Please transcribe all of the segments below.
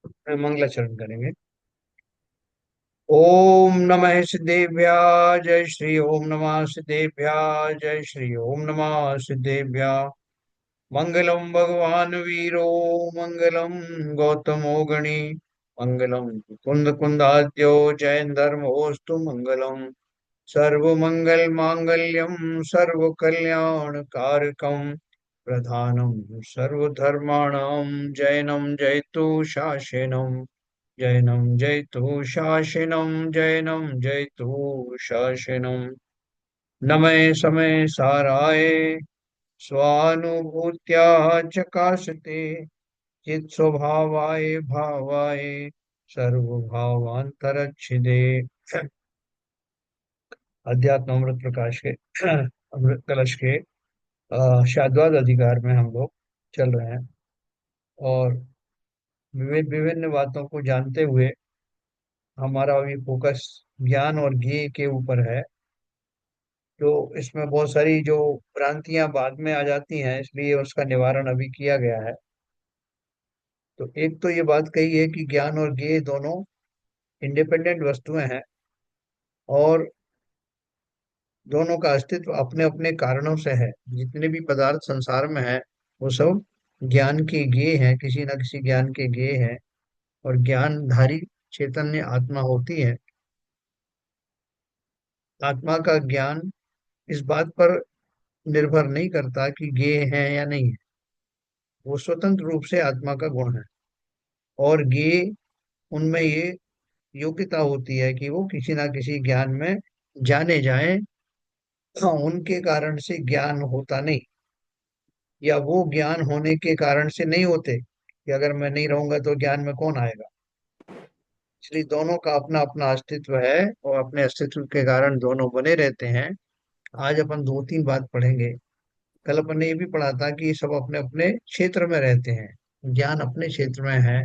मंगलाचरण करेंगे। ओम नमः सिद्धेभ्या जय श्री ओम नमः सिद्धेभ्या जय श्री ओम नमः सिद्धेभ्या। मंगलम भगवान वीरो मंगलम गौतमो गणी मंगलम कुंद कुंदाद्यो जैन धर्मोस्तु मंगलम। सर्व मंगल मांगल्यम सर्व कल्याण कारकम प्रधानम सर्वधर्माणां जैनम जयतु शासनम। जैनम जयतु शासनम जैनम जयतु शासनम। नमः समय साराय स्वानुभूत्या चकाशते चित स्वभावाय भावाय सर्वभावांतरच्छिदे। अध्यात्म अमृत प्रकाश के अमृत कलश के शाद्वाद अधिकार में हम लोग चल रहे हैं। और विभिन्न बातों को जानते हुए हमारा अभी फोकस ज्ञान और ज्ञेय के ऊपर है। तो इसमें बहुत सारी जो भ्रांतियां बाद में आ जाती हैं, इसलिए उसका निवारण अभी किया गया है। तो एक तो ये बात कही है कि ज्ञान और ज्ञेय दोनों इंडिपेंडेंट वस्तुएं हैं, और दोनों का अस्तित्व अपने अपने कारणों से है। जितने भी पदार्थ संसार में है वो सब ज्ञान के ज्ञेय हैं, किसी न किसी ज्ञान के ज्ञेय हैं। और ज्ञानधारी चैतन्य आत्मा होती है। आत्मा का ज्ञान इस बात पर निर्भर नहीं करता कि ज्ञेय है या नहीं है। वो स्वतंत्र रूप से आत्मा का गुण है। और ज्ञेय, उनमें ये योग्यता होती है कि वो किसी ना किसी ज्ञान में जाने जाएं। हाँ, उनके कारण से ज्ञान होता नहीं, या वो ज्ञान होने के कारण से नहीं होते कि अगर मैं नहीं रहूंगा तो ज्ञान में कौन आएगा। इसलिए दोनों का अपना अपना अस्तित्व है, और अपने अस्तित्व के कारण दोनों बने रहते हैं। आज अपन दो तीन बात पढ़ेंगे। कल अपन ने ये भी पढ़ा था कि सब अपने अपने क्षेत्र में रहते हैं। ज्ञान अपने क्षेत्र में है।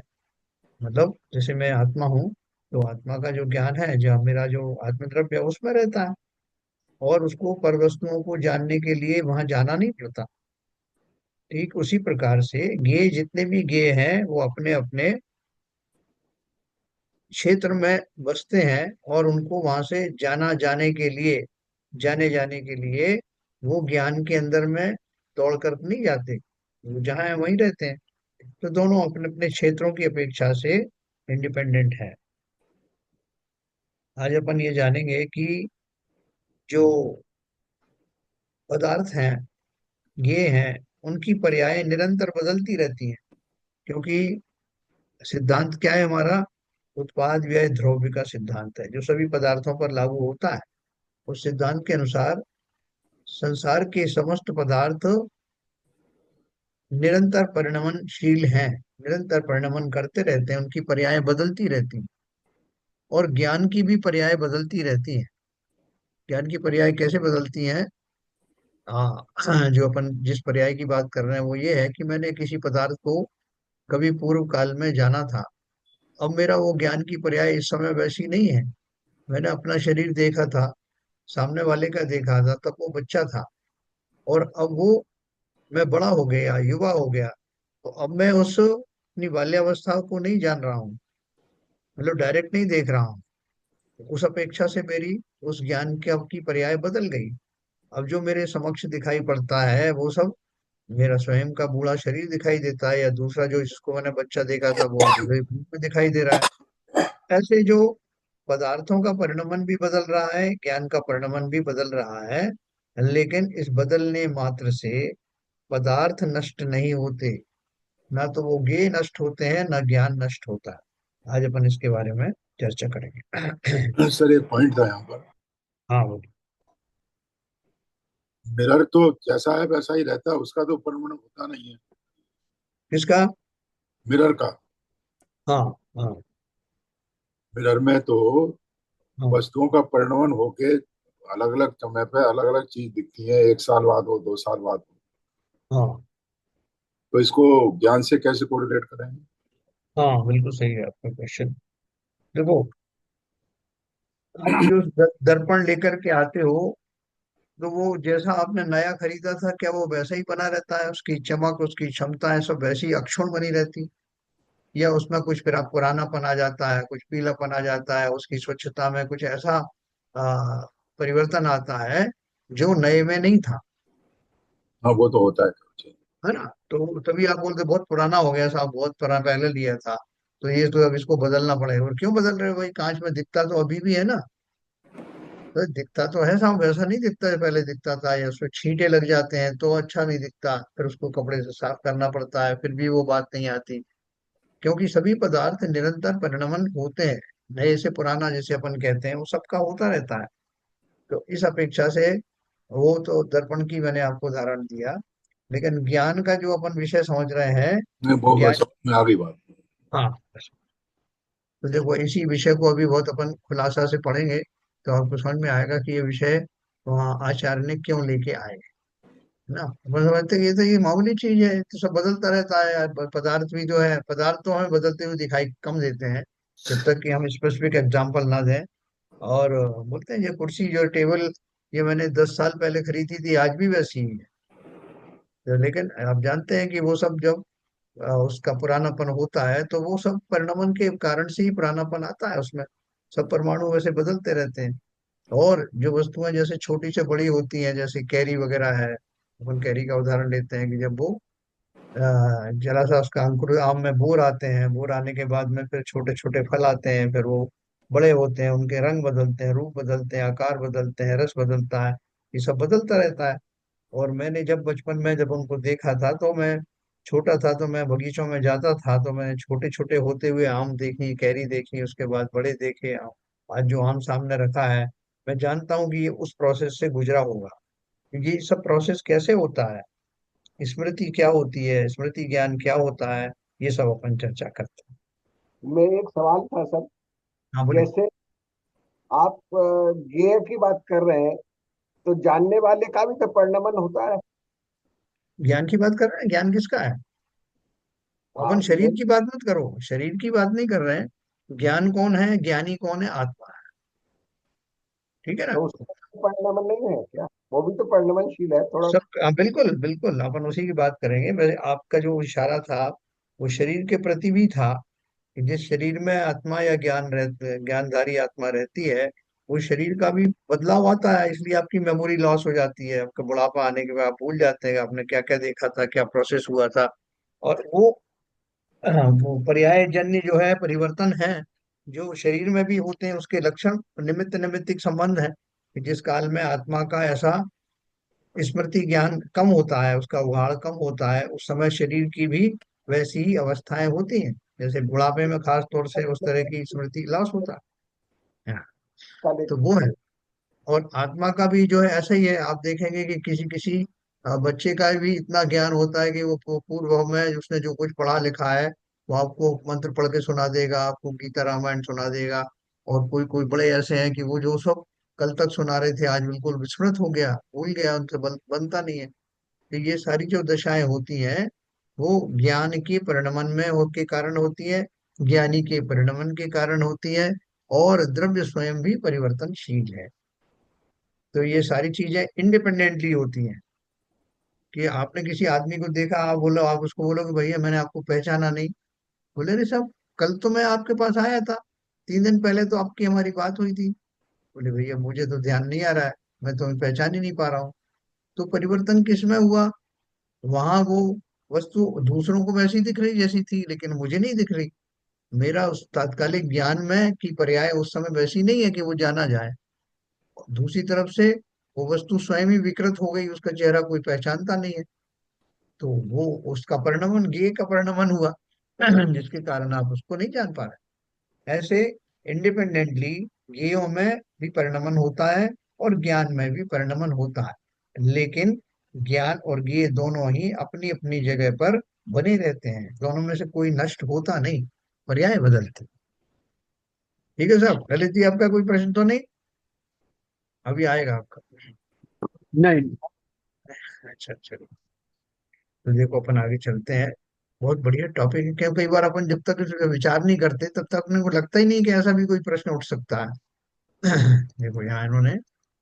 मतलब जैसे मैं आत्मा हूँ, तो आत्मा का जो ज्ञान है, जो मेरा जो आत्मद्रव्य है, उसमें रहता है। और उसको पर वस्तुओं को जानने के लिए वहां जाना नहीं पड़ता। ठीक उसी प्रकार से ज्ञेय, जितने भी ज्ञेय हैं वो अपने अपने क्षेत्र में बसते हैं। और उनको वहां से जाने जाने के लिए वो ज्ञान के अंदर में दौड़ कर नहीं जाते। वो जहाँ है वहीं रहते हैं। तो दोनों अपने अपने क्षेत्रों की अपेक्षा से इंडिपेंडेंट है। आज अपन ये जानेंगे कि जो पदार्थ हैं, ये हैं, उनकी पर्याय निरंतर बदलती रहती हैं। क्योंकि सिद्धांत क्या है हमारा? उत्पाद व्यय द्रव्य का सिद्धांत है, जो सभी पदार्थों पर लागू होता है। उस सिद्धांत के अनुसार संसार के समस्त पदार्थ निरंतर परिणमनशील हैं, निरंतर परिणमन करते रहते हैं, उनकी पर्याय बदलती रहती हैं। और ज्ञान की भी पर्याय बदलती रहती हैं। ज्ञान की पर्याय कैसे बदलती हैं? हाँ, जो अपन जिस पर्याय की बात कर रहे हैं वो ये है कि मैंने किसी पदार्थ को कभी पूर्व काल में जाना था। अब मेरा वो ज्ञान की पर्याय इस समय वैसी नहीं है। मैंने अपना शरीर देखा था, सामने वाले का देखा था, तब वो बच्चा था। और अब वो, मैं बड़ा हो गया, युवा हो गया। तो अब मैं उस अपनी बाल्यावस्था को नहीं जान रहा हूँ। मतलब डायरेक्ट नहीं देख रहा हूँ। उस अपेक्षा से मेरी उस ज्ञान की अब की पर्याय बदल गई। अब जो मेरे समक्ष दिखाई पड़ता है वो सब मेरा स्वयं का बूढ़ा शरीर दिखाई देता है, या दूसरा जो जिसको मैंने बच्चा देखा था वो बूढ़े रूप में दिखाई दे रहा है। ऐसे जो पदार्थों का परिणमन भी बदल रहा है, ज्ञान का परिणमन भी बदल रहा है। लेकिन इस बदलने मात्र से पदार्थ नष्ट नहीं होते। ना तो वो ज्ञेय नष्ट होते हैं, ना ज्ञान नष्ट होता है। आज अपन इसके बारे में चर्चा करेंगे। सर एक पॉइंट था यहाँ पर। हाँ, वो मिरर तो जैसा है वैसा ही रहता है, उसका तो परिमाण होता नहीं है। किसका? मिरर का। हाँ, हाँ, मिरर में तो हाँ, वस्तुओं का परिणमन होके अलग अलग समय पे अलग अलग चीज दिखती है, 1 साल बाद हो, 2 साल बाद हो। हाँ, तो इसको ज्ञान से कैसे कोरिलेट करेंगे? हाँ, बिल्कुल सही है आपका क्वेश्चन। देखो, आप जो दर्पण लेकर के आते हो, तो वो जैसा आपने नया खरीदा था, क्या वो वैसा ही बना रहता है? उसकी चमक, उसकी क्षमताएं सब वैसी अक्षुण्ण बनी रहती, या उसमें कुछ फिर पुरानापन आ जाता है, कुछ पीलापन आ जाता है, उसकी स्वच्छता में कुछ ऐसा आ, परिवर्तन आता है जो नए में नहीं था। हाँ वो तो होता है। है ना? तो तभी आप बोलते बहुत पुराना हो गया साहब, बहुत पुराना पहले लिया था, तो ये तो अब इसको बदलना पड़ेगा। और क्यों बदल रहे हो भाई, कांच में दिखता तो अभी भी है ना। तो दिखता तो है साहब, वैसा नहीं दिखता है पहले दिखता था, या उसमें छींटे लग जाते हैं तो अच्छा नहीं दिखता, फिर उसको कपड़े से साफ करना पड़ता है, फिर भी वो बात नहीं आती। क्योंकि सभी पदार्थ निरंतर परिणमन होते हैं, नए से पुराना जैसे अपन कहते हैं वो सबका होता रहता है। तो इस अपेक्षा से वो तो दर्पण की मैंने आपको उदाहरण दिया, लेकिन ज्ञान का जो अपन विषय समझ रहे हैं, नहीं वो ज्ञान। समझ में आ गई बात। हाँ, तो देखो इसी विषय को अभी बहुत अपन खुलासा से पढ़ेंगे, तो आपको समझ में आएगा कि ये विषय वहाँ आचार्य ने क्यों लेके आए। है ना? अपन समझते हैं कि ये तो ये मामूली चीज है, तो सब बदलता रहता है यार, पदार्थ भी जो है, पदार्थ तो हमें बदलते हुए दिखाई कम देते हैं, जब तक कि हम स्पेसिफिक एग्जाम्पल ना दें। और बोलते हैं ये कुर्सी जो टेबल, ये मैंने 10 साल पहले खरीदी थी, आज भी वैसी ही है। तो लेकिन आप जानते हैं कि वो सब जब उसका पुरानापन होता है तो वो सब परिणमन के कारण से ही पुरानापन आता है उसमें। सब परमाणु वैसे बदलते रहते हैं। और जो वस्तुएं जैसे छोटी से बड़ी होती हैं, जैसे कैरी वगैरह है, अपन कैरी का उदाहरण लेते हैं कि जब वो जरा सा उसका अंकुर, आम में बोर आते हैं, बोर आने के बाद में फिर छोटे छोटे फल आते हैं, फिर वो बड़े होते हैं, उनके रंग बदलते हैं, रूप बदलते हैं, आकार बदलते हैं, रस बदलता है, ये सब बदलता रहता है। और मैंने जब बचपन में जब उनको देखा था, तो मैं छोटा था, तो मैं बगीचों में जाता था, तो मैंने छोटे छोटे होते हुए आम देखी, कैरी देखी, उसके बाद बड़े देखे आम। आज जो आम सामने रखा है, मैं जानता हूँ कि ये उस प्रोसेस से गुजरा होगा। ये सब प्रोसेस कैसे होता है, स्मृति क्या होती है, स्मृति ज्ञान क्या होता है, ये सब अपन चर्चा करते हैं। में एक सवाल था सर। हाँ बोले। जैसे आप गेय की बात कर रहे हैं, तो जानने वाले का भी तो परिणमन होता है। ज्ञान की बात कर रहे हैं, ज्ञान किसका है? अपन हाँ शरीर नहीं, की बात मत करो, शरीर की बात नहीं कर रहे हैं। ज्ञान कौन है, ज्ञानी कौन है? आत्मा है। ठीक है ना? तो उसका परिणमन नहीं है क्या? वो भी तो परिणमनशील है थोड़ा। सब बिल्कुल बिल्कुल, अपन उसी की बात करेंगे। वैसे आपका जो इशारा था वो शरीर के प्रति भी था, कि जिस शरीर में आत्मा या ज्ञानधारी आत्मा रहती है, वो शरीर का भी बदलाव आता है, इसलिए आपकी मेमोरी लॉस हो जाती है, आपका बुढ़ापा आने के बाद आप भूल जाते हैं कि आपने क्या क्या देखा था, क्या प्रोसेस हुआ था। और वो पर्याय जन्य जो है परिवर्तन है, जो शरीर में भी होते हैं, उसके लक्षण निमित्त निमित्तिक संबंध है, कि जिस काल में आत्मा का ऐसा स्मृति ज्ञान कम होता है, उसका उगाड़ कम होता है, उस समय शरीर की भी वैसी ही अवस्थाएं होती हैं, जैसे बुढ़ापे में खास तौर से उस तरह की स्मृति लॉस होता है। हाँ, तो वो है। और आत्मा का भी जो है ऐसा ही है, आप देखेंगे कि किसी किसी बच्चे का भी इतना ज्ञान होता है कि वो पूर्व में उसने जो कुछ पढ़ा लिखा है, वो आपको मंत्र पढ़ के सुना देगा, आपको गीता रामायण सुना देगा। और कोई कोई बड़े ऐसे हैं कि वो जो सब कल तक सुना रहे थे, आज बिल्कुल विस्मृत हो गया, भूल गया, उनसे बनता नहीं है। तो ये सारी जो दशाएं होती हैं, वो ज्ञान के परिणमन में हो के कारण होती है, ज्ञानी के परिणमन के कारण होती है। और द्रव्य स्वयं भी परिवर्तनशील है। तो ये सारी चीजें इंडिपेंडेंटली होती हैं। कि आपने किसी आदमी को देखा, आप बोलो, आप उसको बोलो कि भैया मैंने आपको पहचाना नहीं, बोले अरे साहब कल तो मैं आपके पास आया था, 3 दिन पहले तो आपकी हमारी बात हुई थी। बोले भैया मुझे तो ध्यान नहीं आ रहा है, मैं तुम्हें पहचान ही नहीं पा रहा हूँ। तो परिवर्तन किसमें हुआ? वहां वो वस्तु दूसरों को वैसी दिख रही जैसी थी, लेकिन मुझे नहीं दिख रही। मेरा उस तात्कालिक ज्ञान में की पर्याय उस समय वैसी नहीं है कि वो जाना जाए। दूसरी तरफ से वो वस्तु स्वयं ही विकृत हो गई, उसका चेहरा कोई पहचानता नहीं है। तो वो उसका परिणमन, गेय का परिणमन हुआ, जिसके कारण आप उसको नहीं जान पा रहे। ऐसे इंडिपेंडेंटली गेयों में भी परिणमन होता है, और ज्ञान में भी परिणमन होता है, लेकिन ज्ञान और गेय दोनों ही अपनी अपनी जगह पर बने रहते हैं, दोनों में से कोई नष्ट होता नहीं, पर्याय बदलते। ठीक है साहब, ललित जी आपका कोई प्रश्न तो नहीं? अभी आएगा आपका। नहीं। अच्छा अच्छा, तो देखो अपन आगे चलते हैं। बहुत बढ़िया टॉपिक है, क्योंकि कई बार अपन जब तक इस पे विचार नहीं करते तब तक अपने को लगता ही नहीं कि ऐसा भी कोई प्रश्न उठ सकता है। देखो यहाँ इन्होंने,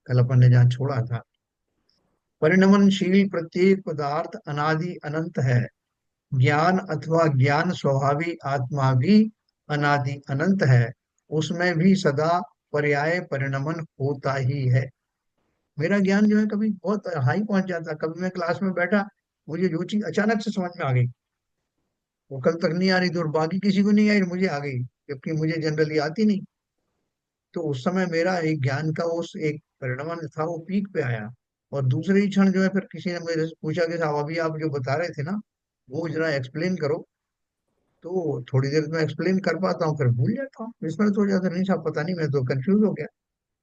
कल अपन ने जहाँ छोड़ा था, परिणमनशील प्रत्येक पदार्थ अनादि अनंत है, ज्ञान अथवा ज्ञान स्वभावी आत्मा भी अनादि अनंत है, उसमें भी सदा पर्याय परिणमन होता ही है। मेरा ज्ञान जो है कभी बहुत हाई पहुंच जाता, कभी मैं क्लास में बैठा, मुझे जो चीज अचानक से समझ में आ गई, वो कल तक नहीं आ रही थी और बाकी किसी को नहीं आई, मुझे आ गई, जबकि मुझे जनरली आती नहीं। तो उस समय मेरा एक ज्ञान का उस एक परिणमन था, वो पीक पे आया। और दूसरे ही क्षण जो है फिर किसी ने मेरे से पूछा कि साहब अभी आप जो बता रहे थे ना, वो जरा एक्सप्लेन करो। तो थोड़ी देर में एक्सप्लेन कर पाता हूँ, फिर भूल जाता हूँ, विस्मृत हो जाता, नहीं साहब पता नहीं, मैं तो कंफ्यूज हो गया।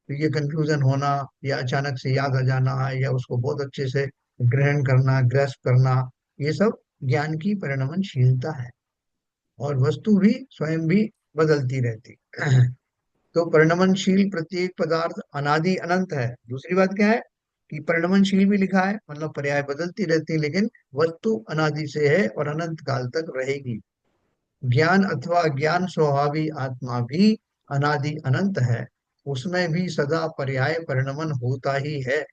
तो ये कंफ्यूजन होना, या अचानक से याद आ जाना, या उसको बहुत अच्छे से ग्रहण करना, ग्रैस्प करना, ये सब ज्ञान की परिणमनशीलता है। और वस्तु भी स्वयं भी बदलती रहती तो परिणमनशील प्रत्येक पदार्थ अनादि अनंत है। दूसरी बात क्या है कि परिणमनशील भी लिखा है, मतलब पर्याय बदलती रहती है, लेकिन वस्तु अनादि से है और अनंत काल तक रहेगी। ज्ञान अथवा ज्ञान स्वभावी आत्मा भी अनादि अनंत है, उसमें भी सदा पर्याय परिणमन होता ही है।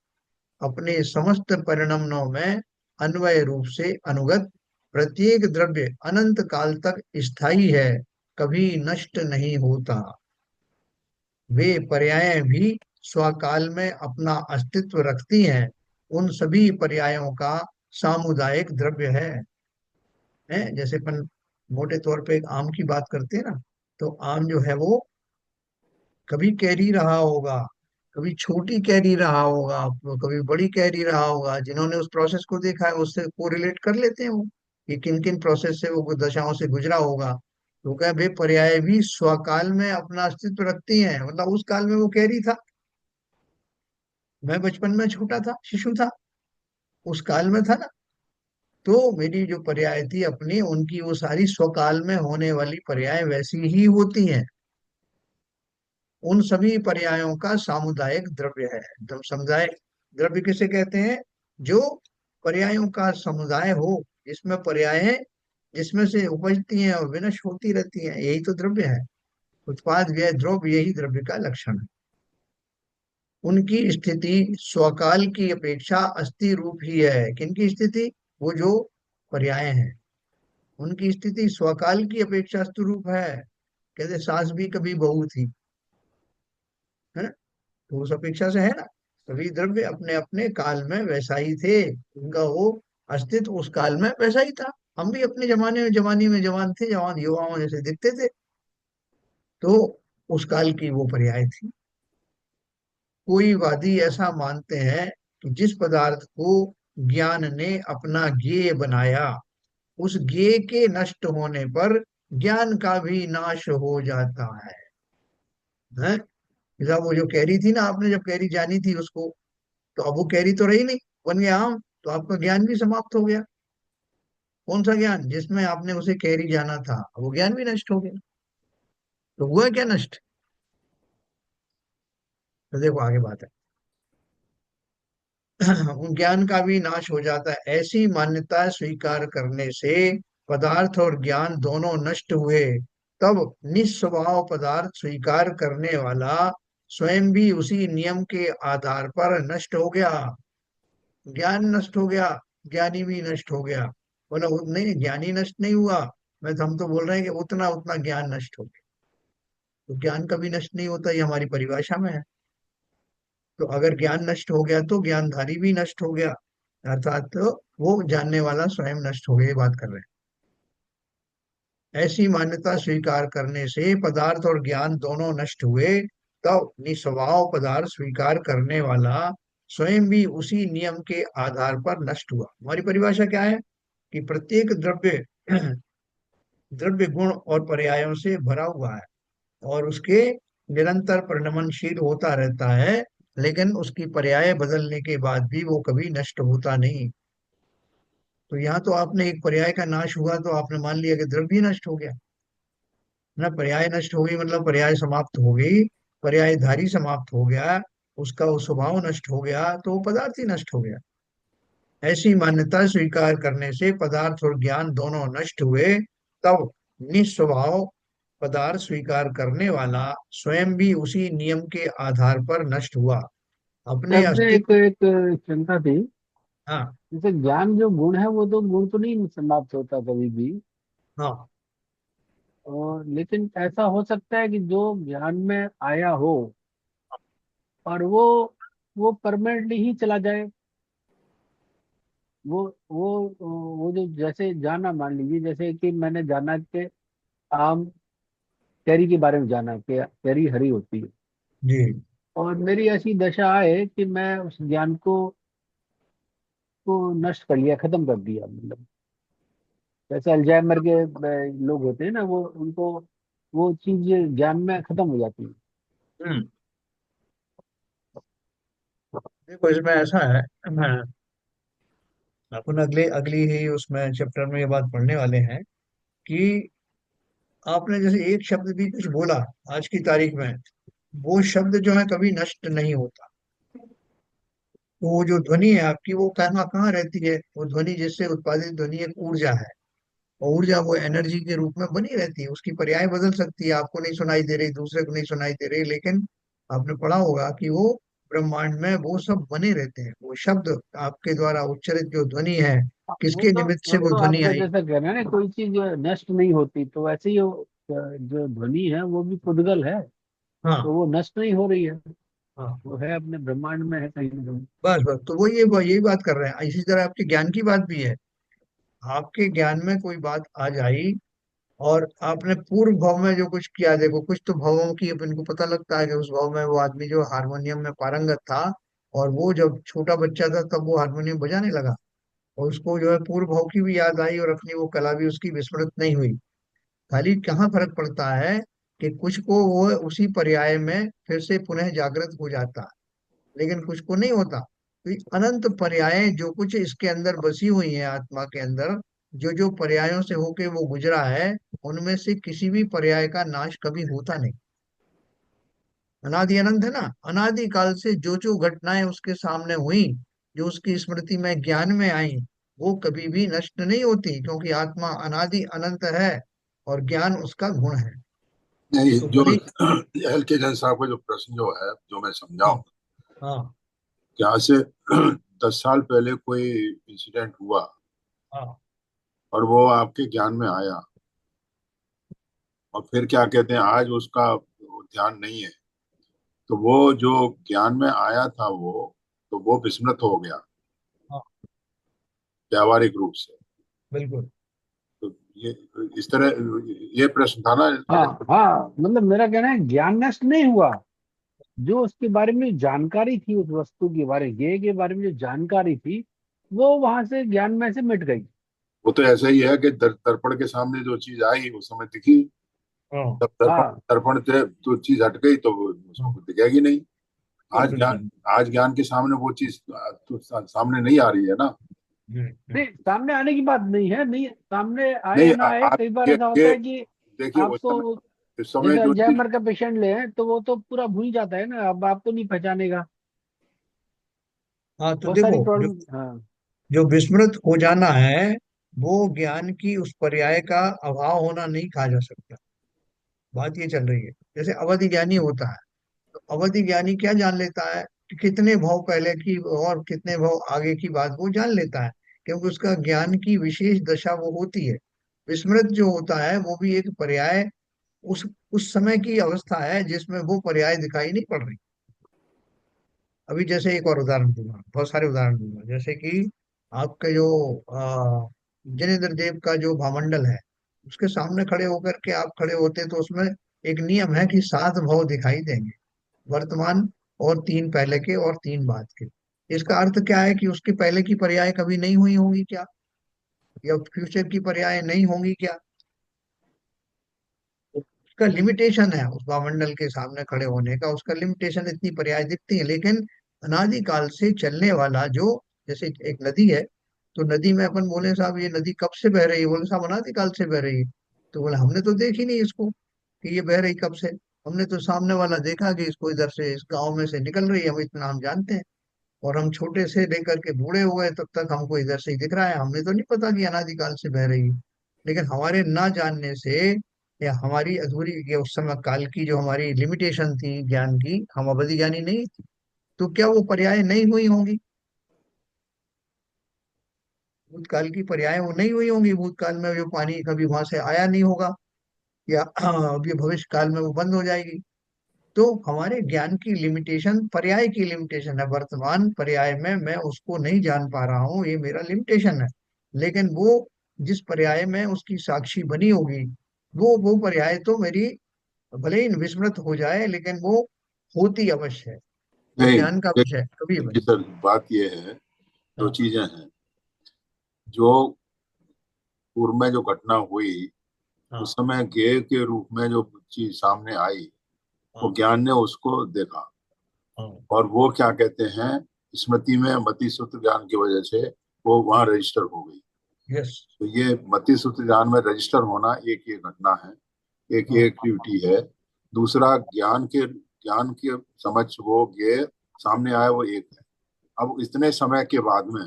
अपने समस्त परिणमनों में अन्वय रूप से अनुगत प्रत्येक द्रव्य अनंत काल तक स्थायी है, कभी नष्ट नहीं होता। वे पर्याय भी स्वकाल में अपना अस्तित्व रखती हैं। उन सभी पर्यायों का सामुदायिक द्रव्य है जैसे अपन मोटे तौर पे एक आम की बात करते हैं ना, तो आम जो है वो कभी कैरी रहा होगा, कभी छोटी कैरी रहा होगा, कभी बड़ी कैरी रहा होगा। जिन्होंने उस प्रोसेस को देखा है उससे कोरिलेट कर लेते हैं वो, कि किन किन प्रोसेस से वो दशाओं से गुजरा होगा। तो क्या वे पर्याय भी स्वकाल में अपना अस्तित्व रखती हैं, मतलब उस काल में वो कैरी था, मैं बचपन में छोटा था, शिशु था, उस काल में था ना। तो मेरी जो पर्याय थी अपनी, उनकी वो सारी स्वकाल में होने वाली पर्याय वैसी ही होती हैं। उन सभी पर्यायों का सामुदायिक द्रव्य है। एकदम समुदाय द्रव्य किसे कहते हैं? जो पर्यायों का समुदाय हो, जिसमें पर्याय जिसमें से उपजती हैं और विनष्ट होती रहती हैं, यही तो द्रव्य है। उत्पाद व्यय द्रव्य, यही द्रव्य का लक्षण है। उनकी स्थिति स्वकाल की अपेक्षा अस्थि रूप ही है। किनकी स्थिति? वो जो पर्याय हैं, उनकी स्थिति स्वकाल की अपेक्षा अस्थि रूप है। कहते सास भी कभी बहू थी, है ना, तो उस अपेक्षा से है ना। सभी द्रव्य अपने अपने काल में वैसा ही थे, उनका वो अस्तित्व उस काल में वैसा ही था। हम भी अपने जमाने में जवानी में जवान थे, जवान युवाओं जैसे दिखते थे। तो उस काल की वो पर्याय थी। कोई वादी ऐसा मानते हैं कि जिस पदार्थ को ज्ञान ने अपना ज्ञेय बनाया, उस ज्ञेय के नष्ट होने पर ज्ञान का भी नाश हो जाता है। जैसा वो जो कैरी थी ना, आपने जब कैरी जानी थी उसको, तो अब वो कैरी तो रही नहीं, बन गया आम, तो आपका ज्ञान भी समाप्त हो गया। कौन सा ज्ञान? जिसमें आपने उसे कैरी जाना था, अब वो ज्ञान भी नष्ट हो गया। तो हुआ क्या नष्ट? तो देखो आगे बात है उन ज्ञान का भी नाश हो जाता है। ऐसी मान्यता स्वीकार करने से पदार्थ और ज्ञान दोनों नष्ट हुए। तब निस्वभाव पदार्थ स्वीकार करने वाला स्वयं भी उसी नियम के आधार पर नष्ट हो गया। ज्ञान नष्ट हो गया, ज्ञानी भी नष्ट हो गया। बोला नहीं, ज्ञानी नष्ट नहीं हुआ, मैं तो हम तो बोल रहे हैं कि उतना उतना ज्ञान नष्ट हो गया। तो ज्ञान कभी नष्ट नहीं होता, ये हमारी परिभाषा में है। तो अगर ज्ञान नष्ट हो गया तो ज्ञानधारी भी नष्ट हो गया, अर्थात तो वो जानने वाला स्वयं नष्ट हो गया, ये बात कर रहे हैं। ऐसी मान्यता स्वीकार करने से पदार्थ और ज्ञान दोनों नष्ट हुए, तब निस्वभाव पदार्थ स्वीकार करने वाला स्वयं भी उसी नियम के आधार पर नष्ट हुआ। हमारी परिभाषा क्या है कि प्रत्येक द्रव्य द्रव्य गुण और पर्यायों से भरा हुआ है, और उसके निरंतर परिणमनशील होता रहता है, लेकिन उसकी पर्याय बदलने के बाद भी वो कभी नष्ट होता नहीं। तो यहाँ तो आपने एक पर्याय का नाश हुआ तो आपने मान लिया कि द्रव्य ही नष्ट हो गया ना। पर्याय नष्ट हो गई मतलब पर्याय समाप्त हो गई, पर्यायधारी समाप्त हो गया, उसका वो स्वभाव नष्ट हो गया, तो वो पदार्थ ही नष्ट हो गया। ऐसी मान्यता स्वीकार करने से पदार्थ और ज्ञान दोनों नष्ट हुए, तब निस्वभाव पदार्थ स्वीकार करने वाला स्वयं भी उसी नियम के आधार पर नष्ट हुआ, अपने तब से एक अस्तित्व। एक चिंता थी हाँ। जैसे ज्ञान जो गुण है वो तो गुण तो नहीं समाप्त होता कभी भी। हाँ और लेकिन ऐसा हो सकता है कि जो ज्ञान में आया हो और वो परमानेंटली ही चला जाए। वो वो जो जैसे जाना, मान लीजिए जैसे कि मैंने जाना कि आम कैरी के बारे में जाना कि कैरी हरी होती है, जी और मेरी ऐसी दशा आए कि मैं उस ज्ञान को नष्ट कर लिया, खत्म कर दिया। मतलब जैसे अल्जाइमर के लोग होते हैं ना, वो उनको वो चीज ज्ञान में खत्म हो जाती है। हम्म। देखो इसमें ऐसा है, मैं अपन अगले अगली ही उसमें चैप्टर में ये बात पढ़ने वाले हैं कि आपने जैसे एक शब्द भी कुछ बोला आज की तारीख में, वो शब्द जो है कभी नष्ट नहीं होता। तो वो जो ध्वनि है आपकी, वो कहाँ कहाँ रहती है, वो ध्वनि जिससे उत्पादित ध्वनि एक ऊर्जा है। और ऊर्जा वो एनर्जी के रूप में बनी रहती है, उसकी पर्याय बदल सकती है, आपको नहीं सुनाई दे रही, दूसरे को नहीं सुनाई दे रही, लेकिन आपने पढ़ा होगा कि वो ब्रह्मांड में वो सब बने रहते हैं। वो शब्द आपके द्वारा उच्चरित जो ध्वनि है, किसके निमित्त से वो वो तो ध्वनि आपका आई। जैसा कहना है ना, कोई चीज नष्ट नहीं होती, तो वैसे ही जो ध्वनि है वो भी पुद्गल है, तो हाँ वो नष्ट नहीं हो रही है। हाँ। वो है अपने ब्रह्मांड में है कहीं ना कहीं। बस बस, तो वो ये यही बात कर रहे हैं। इसी तरह आपके ज्ञान की बात भी है। आपके ज्ञान में कोई बात आ जाई, और आपने पूर्व भाव में जो कुछ किया, देखो कुछ तो भावों की अपन को पता लगता है कि उस भाव में वो आदमी जो हारमोनियम में पारंगत था, और वो जब छोटा बच्चा था तब वो हारमोनियम बजाने लगा, और उसको जो है पूर्व भाव की भी याद आई, और अपनी वो कला भी उसकी विस्मृत नहीं हुई। खाली कहाँ फर्क पड़ता है कि कुछ को वो उसी पर्याय में फिर से पुनः जागृत हो जाता, लेकिन कुछ को नहीं होता। तो ये अनंत पर्याय जो कुछ इसके अंदर बसी हुई है आत्मा के अंदर, जो जो पर्यायों से होके वो गुजरा है, उनमें से किसी भी पर्याय का नाश कभी होता नहीं। अनादि अनंत है ना, अनादि काल से जो जो घटनाएं उसके सामने हुई, जो उसकी स्मृति में ज्ञान में आई, वो कभी भी नष्ट नहीं होती, क्योंकि आत्मा अनादि अनंत है और ज्ञान उसका गुण है। नहीं, तो जो भले। एल के जैन साहब का जो प्रश्न जो है, जो मैं हाँ समझाऊं हाँ कि आज से 10 साल पहले कोई इंसिडेंट हुआ हाँ और वो आपके ज्ञान में आया, और फिर क्या कहते हैं आज उसका ध्यान नहीं है, तो वो जो ज्ञान में आया था वो, तो वो विस्मृत हो गया हाँ। व्यावहारिक रूप से। बिल्कुल। तो ये इस तरह ये प्रश्न था ना हाँ LK। हाँ, मतलब मेरा कहना है ज्ञान नष्ट नहीं हुआ। जो उसके बारे में जानकारी थी, उस वस्तु के बारे में, ज्ञेय के बारे में जो जानकारी थी, वो वहां से ज्ञान में से मिट गई। वो तो ऐसा ही है कि दर्पण के सामने जो चीज आई उस समय दिखी, हाँ जब दर्पण हाँ दर्पण से तो चीज हट गई तो वो हाँ। उसको दिखेगी नहीं। आज बिल्कुल ज्ञान बिल्कुल। आज ज्ञान के सामने वो चीज तो सामने नहीं आ रही है ना। नहीं, सामने आने की बात नहीं है, नहीं सामने आए नहीं या ना आए, आप कई बार ये, ऐसा होता ये है कि देखिए आपको, उस समय जैसे जो चीज, अल्जाइमर का पेशेंट ले हैं तो वो तो पूरा भूल जाता है ना, अब आपको नहीं पहचानेगा। हाँ तो बहुत सारी देखो, जो प्रॉब्लम। हाँ जो विस्मृत हो जाना है, वो ज्ञान की उस पर्याय का अभाव होना नहीं कहा जा सकता। बात ये चल रही है। जैसे अवधि ज्ञानी होता है, तो अवधि ज्ञानी क्या जान लेता है कि कितने भाव पहले की और कितने भाव आगे की बात वो जान लेता है, क्योंकि उसका ज्ञान की विशेष दशा वो होती है। विस्मृत जो होता है वो भी एक पर्याय, उस समय की अवस्था है जिसमें वो पर्याय दिखाई नहीं पड़ रही। अभी जैसे एक और उदाहरण दूंगा, बहुत सारे उदाहरण दूंगा, जैसे कि आपके जो जिनेंद्र देव का जो भामंडल है, उसके सामने खड़े होकर के आप खड़े होते तो उसमें एक नियम है कि 7 भाव दिखाई देंगे, वर्तमान और 3 पहले के और 3 बाद के। इसका अर्थ क्या है कि उसके पहले की पर्याय कभी नहीं हुई होंगी क्या, या फ्यूचर की पर्याय नहीं होंगी क्या। उसका लिमिटेशन है, उस भावमंडल के सामने खड़े होने का उसका लिमिटेशन, इतनी पर्याय दिखती है, लेकिन अनादिकाल से चलने वाला जो, जैसे एक नदी है, तो नदी में अपन बोले साहब ये नदी कब से बह रही है, बोले साहब अनादिकाल से बह रही है। तो बोले हमने तो देखी नहीं इसको कि ये बह रही कब से, हमने तो सामने वाला देखा कि इसको इधर से इस गांव में से निकल रही है, हम इतना हम जानते हैं, और हम छोटे से लेकर के बूढ़े हुए तब तक हमको इधर से ही दिख रहा है, हमने तो नहीं पता कि अनादिकाल से बह रही है। लेकिन हमारे ना जानने से, या हमारी अधूरी, ये उस समय काल की जो हमारी लिमिटेशन थी ज्ञान की, हम अवधि ज्ञानी नहीं थे, तो क्या वो पर्याय नहीं हुई होंगी। भूतकाल की पर्याय वो नहीं हुई होंगी, भूतकाल में जो पानी कभी वहां से आया नहीं होगा, या अभी भविष्य काल में वो बंद हो जाएगी। तो हमारे ज्ञान की लिमिटेशन पर्याय की लिमिटेशन है, वर्तमान पर्याय में मैं उसको नहीं जान पा रहा हूँ, ये मेरा लिमिटेशन है। लेकिन वो जिस पर्याय में उसकी साक्षी बनी होगी, वो पर्याय तो मेरी भले ही विस्मृत हो जाए, लेकिन वो होती अवश्य है। वो नहीं, ज्ञान का विषय है, कभी देखिए बनी। सर, बात ये है, दो हाँ। चीजें हैं। जो पूर्व में जो घटना हुई, उस हाँ। समय ज्ञेय के रूप में जो चीज सामने आई, वो हाँ। ज्ञान ने उसको देखा, हाँ। और वो क्या कहते हैं, स्मृति में मति सूत्र ज्ञान की वजह से वो वहां रजिस्टर हो गई। यस। तो ये मति सूत्र ज्ञान में रजिस्टर होना एक ये घटना है, एक ये हाँ। एक्टिविटी है। दूसरा, ज्ञान के समझ वो ज्ञेय सामने आया, वो एक है। अब इतने समय के बाद में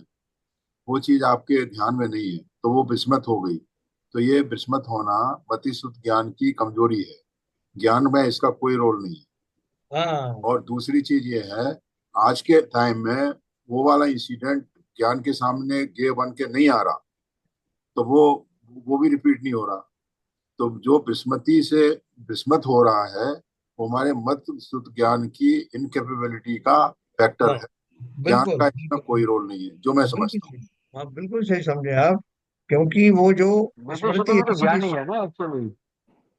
वो चीज आपके ध्यान में नहीं है, तो वो विस्मृत हो गई। तो ये विस्मृत होना मतिशुद्ध ज्ञान की कमजोरी है, ज्ञान में इसका कोई रोल नहीं है। हाँ। और दूसरी चीज ये है, आज के टाइम में वो वाला इंसिडेंट ज्ञान के सामने गे बन के नहीं आ रहा, तो वो भी रिपीट नहीं हो रहा। तो जो विस्मृति से विस्मृत हो रहा है, वो हमारे मत शुद्ध ज्ञान की इनकेपेबिलिटी का फैक्टर हाँ। है। ज्ञान बिल्कुल का इसमें बिल्कुल। कोई रोल नहीं है, जो मैं बिल्कुल समझता हूँ। सही। हाँ, बिल्कुल सही समझे आप। क्योंकि वो जो मति शुद्ध स्मृति है भी तो किसी की। ज्ञान ही है ना एक्चुअली।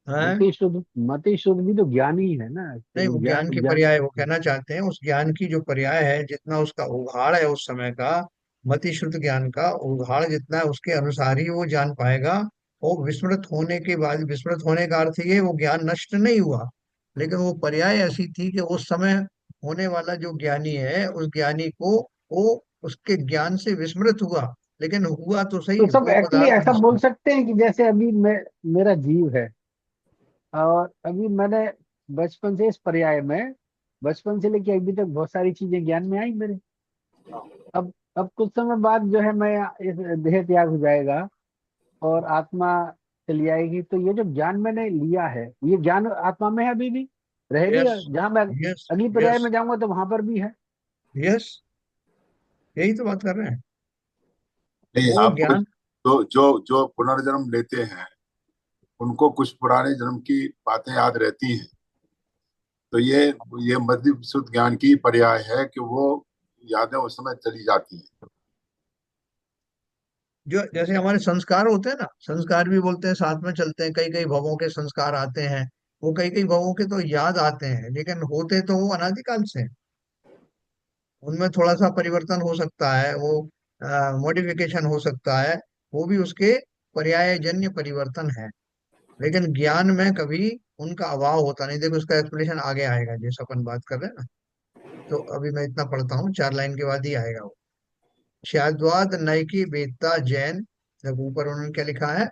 है। मति शुद्ध भी तो ज्ञान ही है ना नहीं, एक्चुअली। वो ज्ञान ज्ञान की ज्ञान। पर्याय वो कहना चाहते हैं, उस ज्ञान की जो पर्याय है, जितना उसका उघाड़ है उस समय का, मति शुद्ध ज्ञान का उघाड़ जितना है उसके अनुसार ही वो जान पाएगा। और विस्मृत होने के बाद, विस्मृत होने का अर्थ ये, वो ज्ञान नष्ट नहीं हुआ, लेकिन वो पर्याय ऐसी थी कि उस समय होने वाला जो ज्ञानी है, उस ज्ञानी को वो उसके ज्ञान से विस्मृत हुआ, लेकिन हुआ तो तो सही, सब वो एक्चुअली पदार्थ ऐसा नष्ट बोल नहीं। सकते हैं कि जैसे अभी मेरा जीव है, और अभी मैंने बचपन से इस पर्याय में, बचपन से लेके अभी तक बहुत सारी चीजें ज्ञान में आई मेरे। अब कुछ समय बाद जो है मैं, इस देह त्याग हो जाएगा और आत्मा चली आएगी, तो ये जो ज्ञान मैंने लिया है, ये ज्ञान आत्मा में है अभी भी, रहेगी। यस। जहां मैं यस। अगली पर्याय यस। में जाऊंगा तो वहां पर भी है। यस। यही तो बात कर रहे हैं। नहीं, वो आपको ज्ञान। जो जो जो पुनर्जन्म लेते हैं, उनको कुछ पुराने जन्म की बातें याद रहती हैं। तो ये मध्य शुद्ध ज्ञान की पर्याय है कि वो यादें उस समय चली जाती हैं। जो जैसे हमारे संस्कार होते हैं ना, संस्कार भी बोलते हैं, साथ में चलते हैं, कई कई भवों के संस्कार आते हैं। वो कई कई भवों के तो याद आते हैं, लेकिन होते तो वो अनादिकाल से हैं। उनमें थोड़ा सा परिवर्तन हो सकता है, वो मॉडिफिकेशन हो सकता है, वो भी उसके पर्यायजन्य परिवर्तन है। लेकिन ज्ञान में कभी उनका अभाव होता नहीं। देखो, उसका एक्सप्लेनेशन आगे आएगा, जैसे अपन बात कर रहे हैं ना। तो अभी मैं इतना पढ़ता हूँ, 4 लाइन के बाद ही आएगा वो। शाद्वाद नैकी वेदता जैन, देखो ऊपर उन्होंने क्या लिखा है।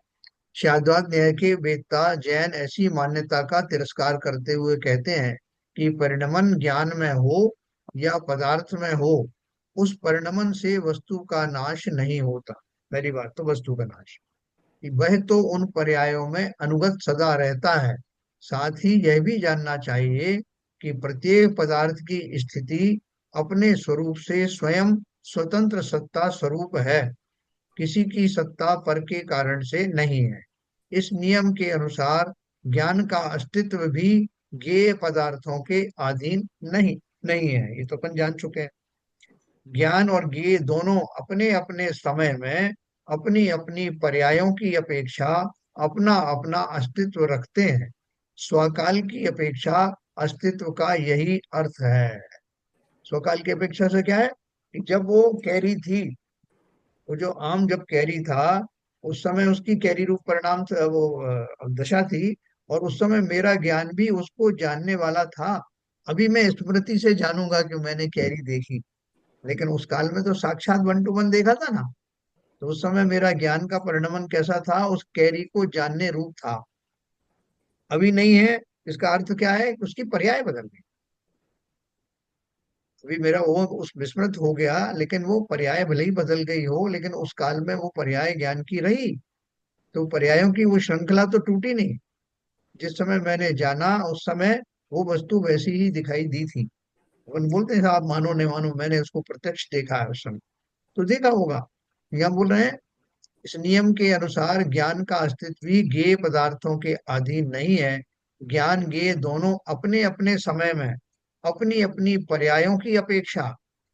शाद्वाद न्याय के वेदता जैन ऐसी मान्यता का तिरस्कार करते हुए कहते हैं कि परिणमन ज्ञान में हो या पदार्थ में हो, उस परिणमन से वस्तु का नाश नहीं होता। पहली बात तो वस्तु का नाश, कि वह तो उन पर्यायों में अनुगत सदा रहता है। साथ ही यह भी जानना चाहिए कि प्रत्येक पदार्थ की स्थिति अपने स्वरूप से स्वयं स्वतंत्र सत्ता स्वरूप है, किसी की सत्ता पर के कारण से नहीं है। इस नियम के अनुसार ज्ञान का अस्तित्व भी ज्ञेय पदार्थों के अधीन नहीं नहीं है। ये तो अपन जान चुके हैं। ज्ञान और ज्ञेय दोनों अपने अपने समय में अपनी अपनी पर्यायों की अपेक्षा अपना अपना अस्तित्व रखते हैं। स्वकाल की अपेक्षा अस्तित्व का यही अर्थ है। स्वकाल की अपेक्षा से क्या है, कि जब वो कैरी थी, वो जो आम जब कैरी था, उस समय उसकी कैरी रूप परिणाम वो दशा थी, और उस समय मेरा ज्ञान भी उसको जानने वाला था। अभी मैं स्मृति से जानूंगा कि मैंने कैरी देखी, लेकिन उस काल में तो साक्षात 1 to 1 देखा था ना। तो उस समय मेरा ज्ञान का परिणमन कैसा था, उस कैरी को जानने रूप था। अभी नहीं है। इसका अर्थ क्या है, कि उसकी पर्याय बदल गई। अभी मेरा वो उस विस्मृत हो गया, लेकिन वो पर्याय भले ही बदल गई हो, लेकिन उस काल में वो पर्याय ज्ञान की रही। तो पर्यायों की वो श्रृंखला तो टूटी नहीं। जिस समय मैंने जाना, उस समय वो वस्तु वैसी ही दिखाई दी थी। अपन बोलते हैं आप मानो नहीं मानो, मैंने उसको प्रत्यक्ष देखा है उस समय। तो देखा होगा। यहाँ बोल रहे हैं इस नियम के अनुसार ज्ञान का अस्तित्व भी ज्ञेय पदार्थों के अधीन नहीं है। ज्ञान ज्ञेय दोनों अपने अपने समय में अपनी अपनी पर्यायों की अपेक्षा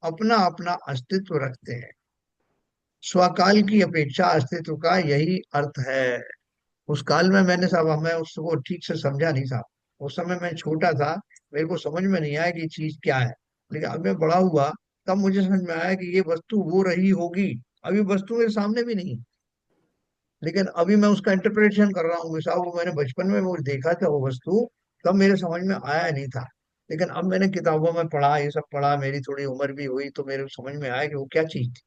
अपना अपना अस्तित्व रखते हैं। स्वकाल की अपेक्षा अस्तित्व का यही अर्थ है। उस काल में मैंने साहब मैं उसको ठीक से समझा नहीं था। उस समय मैं छोटा था, मेरे को समझ में नहीं आया कि चीज क्या है। लेकिन अब मैं बड़ा हुआ, तब मुझे समझ में आया कि ये वस्तु वो रही होगी। अभी वस्तु मेरे सामने भी नहीं, लेकिन अभी मैं उसका इंटरप्रिटेशन कर रहा हूँ कि साहब वो मैंने बचपन में वो देखा था वो वस्तु, तब मेरे समझ में आया नहीं था। लेकिन अब मैंने किताबों में पढ़ा, ये सब पढ़ा, मेरी थोड़ी उम्र भी हुई, तो मेरे समझ में आया कि वो क्या चीज थी।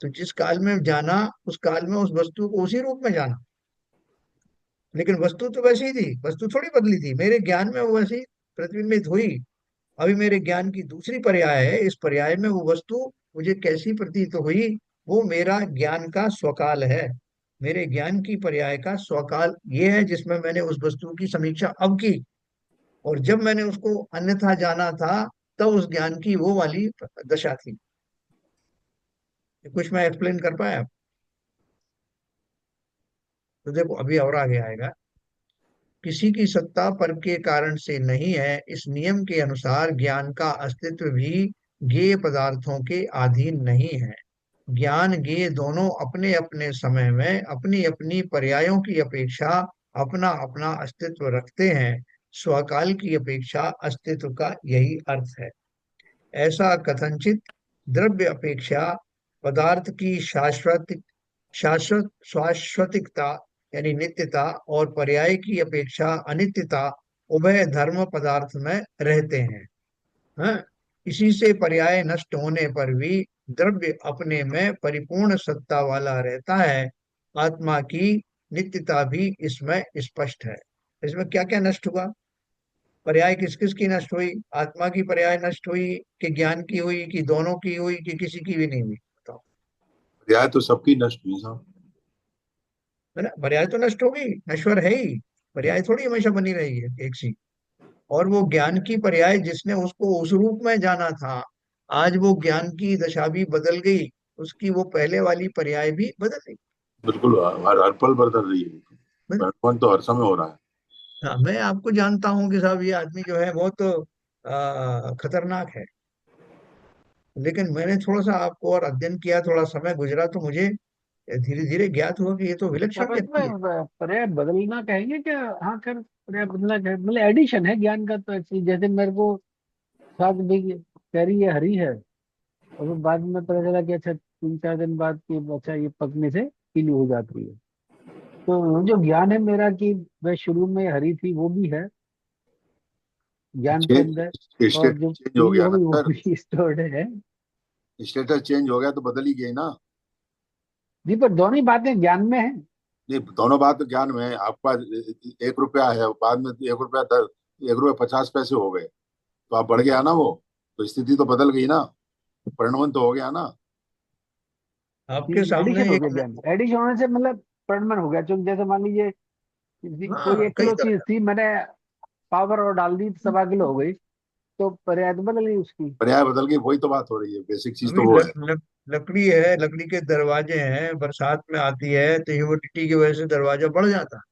तो जिस काल में जाना, उस काल में उस वस्तु को उसी रूप में जाना। लेकिन वस्तु तो वैसी ही थी, वस्तु थोड़ी बदली थी, मेरे ज्ञान में वो वैसी प्रतिबिंबित हुई। अभी मेरे ज्ञान की दूसरी पर्याय है, इस पर्याय में वो वस्तु मुझे कैसी प्रतीत हुई, वो मेरा ज्ञान का स्वकाल है। मेरे ज्ञान की पर्याय का स्वकाल ये है जिसमें मैंने उस वस्तु की समीक्षा अब की। और जब मैंने उसको अन्यथा जाना था, तब उस ज्ञान की वो वाली दशा थी। कुछ मैं एक्सप्लेन कर पाया? तो देखो अभी और आगे आएगा। किसी की सत्ता पर के कारण से नहीं है, इस नियम के अनुसार ज्ञान का अस्तित्व भी ज्ञेय पदार्थों के अधीन नहीं है। ज्ञान ज्ञेय दोनों अपने अपने समय में अपनी अपनी पर्यायों की अपेक्षा अपना अपना अस्तित्व रखते हैं। स्वकाल की अपेक्षा अस्तित्व का यही अर्थ है। ऐसा कथनचित द्रव्य अपेक्षा पदार्थ की शाश्वतिकता यानी नित्यता और पर्याय की अपेक्षा अनित्यता उभय धर्म पदार्थ में रहते हैं। हाँ? इसी से पर्याय नष्ट होने पर भी द्रव्य अपने में परिपूर्ण सत्ता वाला रहता है। आत्मा की नित्यता भी इसमें स्पष्ट है। इसमें क्या क्या नष्ट हुआ? पर्याय किस किस की नष्ट हुई? आत्मा की पर्याय नष्ट हुई, कि ज्ञान की हुई, कि दोनों की हुई, कि किसी की भी नहीं हुई? बताओ। पर्याय तो सबकी नष्ट हुई साहब। है ना, पर्याय तो नष्ट होगी, नश्वर है ही। पर्याय थोड़ी हमेशा बनी रही है एक सी। और वो ज्ञान की पर्याय जिसने उसको उस रूप में जाना था, आज वो ज्ञान की दशा भी बदल गई, उसकी वो पहले वाली पर्याय भी बदल गई। बिल्कुल, हर पल बदल रही है। परिवर्तन तो हर समय हो रहा है। हाँ, मैं आपको जानता हूँ कि साहब ये आदमी जो है बहुत खतरनाक है। लेकिन मैंने थोड़ा सा आपको और अध्ययन किया, थोड़ा समय गुजरा, तो मुझे धीरे धीरे ज्ञात हुआ कि ये तो विलक्षण अब व्यक्ति है। इसमें पर्याय बदलना कहेंगे क्या? हाँ खैर, पर्याय बदलना कहे मतलब एडिशन है ज्ञान का तो एक्चुअली। जैसे मेरे को शायद भी कह रही है हरी है, और फिर बाद में पता चला कि अच्छा 3 4 दिन बाद कि अच्छा ये पकने से पीली हो जाती है। तो वो जो ज्ञान है मेरा कि वह शुरू में हरी थी वो भी है ज्ञान के अंदर, और जो स्टेटस चेंज हो पीली गया हो ना गई वो सर। भी स्टोर्ड है। स्टेटस चेंज हो गया तो बदल ही गई ना। जी पर दोनों ही बातें ज्ञान में है। नहीं, दोनों बात तो ज्ञान में है। आपका 1 रुपया है, बाद में 1 रुपया 1 रुपया 50 पैसे हो गए, तो आप बढ़ गया ना वो। तो स्थिति तो बदल गई ना, परिणमन तो हो गया ना। आपके सामने एडिशन हो एक गया ज्ञान, एडिशन होने से मतलब परिणमन हो गया। क्योंकि जैसे मान लीजिए कोई हाँ, 1 किलो चीज थी, मैंने पावर और डाल दी तो 1.25 किलो हो गई, तो पर्याय तो बदल गई उसकी। पर्याय बदल गई, वही तो बात हो रही है, बेसिक चीज तो अभी वो है। लकड़ी है, लकड़ी के दरवाजे हैं, बरसात में आती है तो ह्यूमिडिटी की वजह से दरवाजा बढ़ जाता है।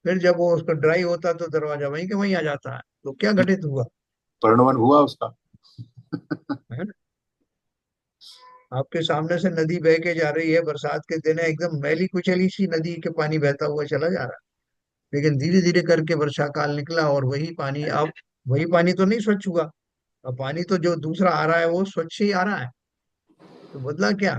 फिर जब वो उसका ड्राई होता है तो दरवाजा वहीं के वहीं आ जाता है। तो क्या घटित हुआ? परिणमन हुआ उसका। है ना? आपके सामने से नदी बह के जा रही है, बरसात के दिन है, एकदम मैली कुचैली सी नदी के पानी बहता हुआ चला जा रहा है। लेकिन धीरे धीरे करके वर्षा काल निकला और वही पानी, अब वही पानी तो नहीं स्वच्छ हुआ। अब पानी तो जो दूसरा आ रहा है वो स्वच्छ ही आ रहा है। तो बदला क्या?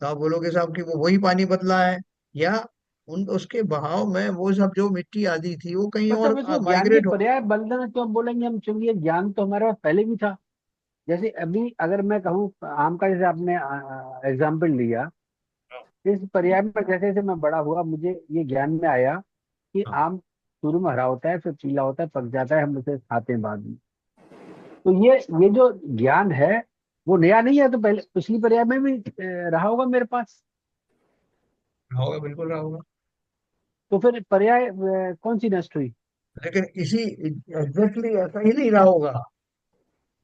तो आप बोलोगे साहब कि वो वही पानी बदला है, या उन उसके बहाव में वो सब जो मिट्टी आदि थी वो कहीं मतलब और इसमें ज्ञान के माइग्रेट हो। पर्याय बदलना क्यों बोलेंगे हम? चूंकि ज्ञान तो हमारे पास पहले भी था। जैसे अभी अगर मैं कहूँ आम का, जैसे आपने एग्जाम्पल लिया, इस पर्याय में जैसे जैसे मैं बड़ा हुआ मुझे ये ज्ञान में आया कि हाँ, आम शुरू में हरा होता है, फिर पीला होता है, पक जाता है, हम उसे खाते हैं बाद में। तो ये जो ज्ञान है वो नया नहीं है, तो पहले पिछली पर्याय में भी रहा होगा मेरे पास। रहा होगा, बिल्कुल रहा होगा। तो फिर पर्याय कौन सी नष्ट हुई लेकिन इसी एग्जैक्टली ऐसा ही नहीं रहा होगा।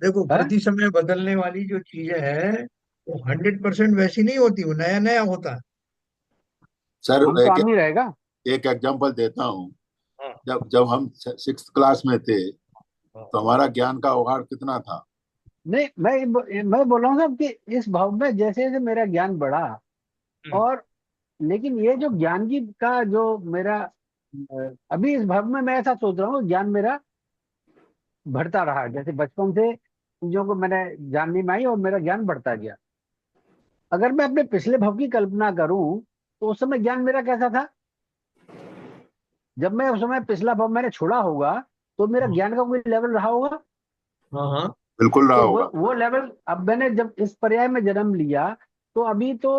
देखो है? प्रति समय बदलने वाली जो चीजें हैं, वो 100% वैसी नहीं होती, वो नया नया होता है। सर हम तो एक आम ही रहेगा। एक एग्जांपल देता हूँ। हाँ जब जब हम 6th क्लास में थे, हाँ। तो हमारा ज्ञान का उगाड़ कितना था। नहीं, मैं बोल रहा हूँ साहब कि इस भाव में जैसे जैसे मेरा ज्ञान बढ़ा, हम्म। और लेकिन ये जो ज्ञान की का जो मेरा अभी इस भाव में मैं ऐसा सोच रहा हूँ, ज्ञान मेरा बढ़ता रहा, जैसे बचपन से चीजों को मैंने जानने में आई और मेरा ज्ञान बढ़ता गया। अगर मैं अपने पिछले भाव की कल्पना करूं, तो उस समय ज्ञान मेरा कैसा था? जब मैं उस समय पिछला भाव मैंने छोड़ा होगा, तो मेरा हाँ ज्ञान का कोई लेवल रहा होगा? हाँ हाँ। बिल्कुल रहा तो होगा। वो लेवल अब मैंने जब इस पर्याय में जन्म लिया, तो अभी तो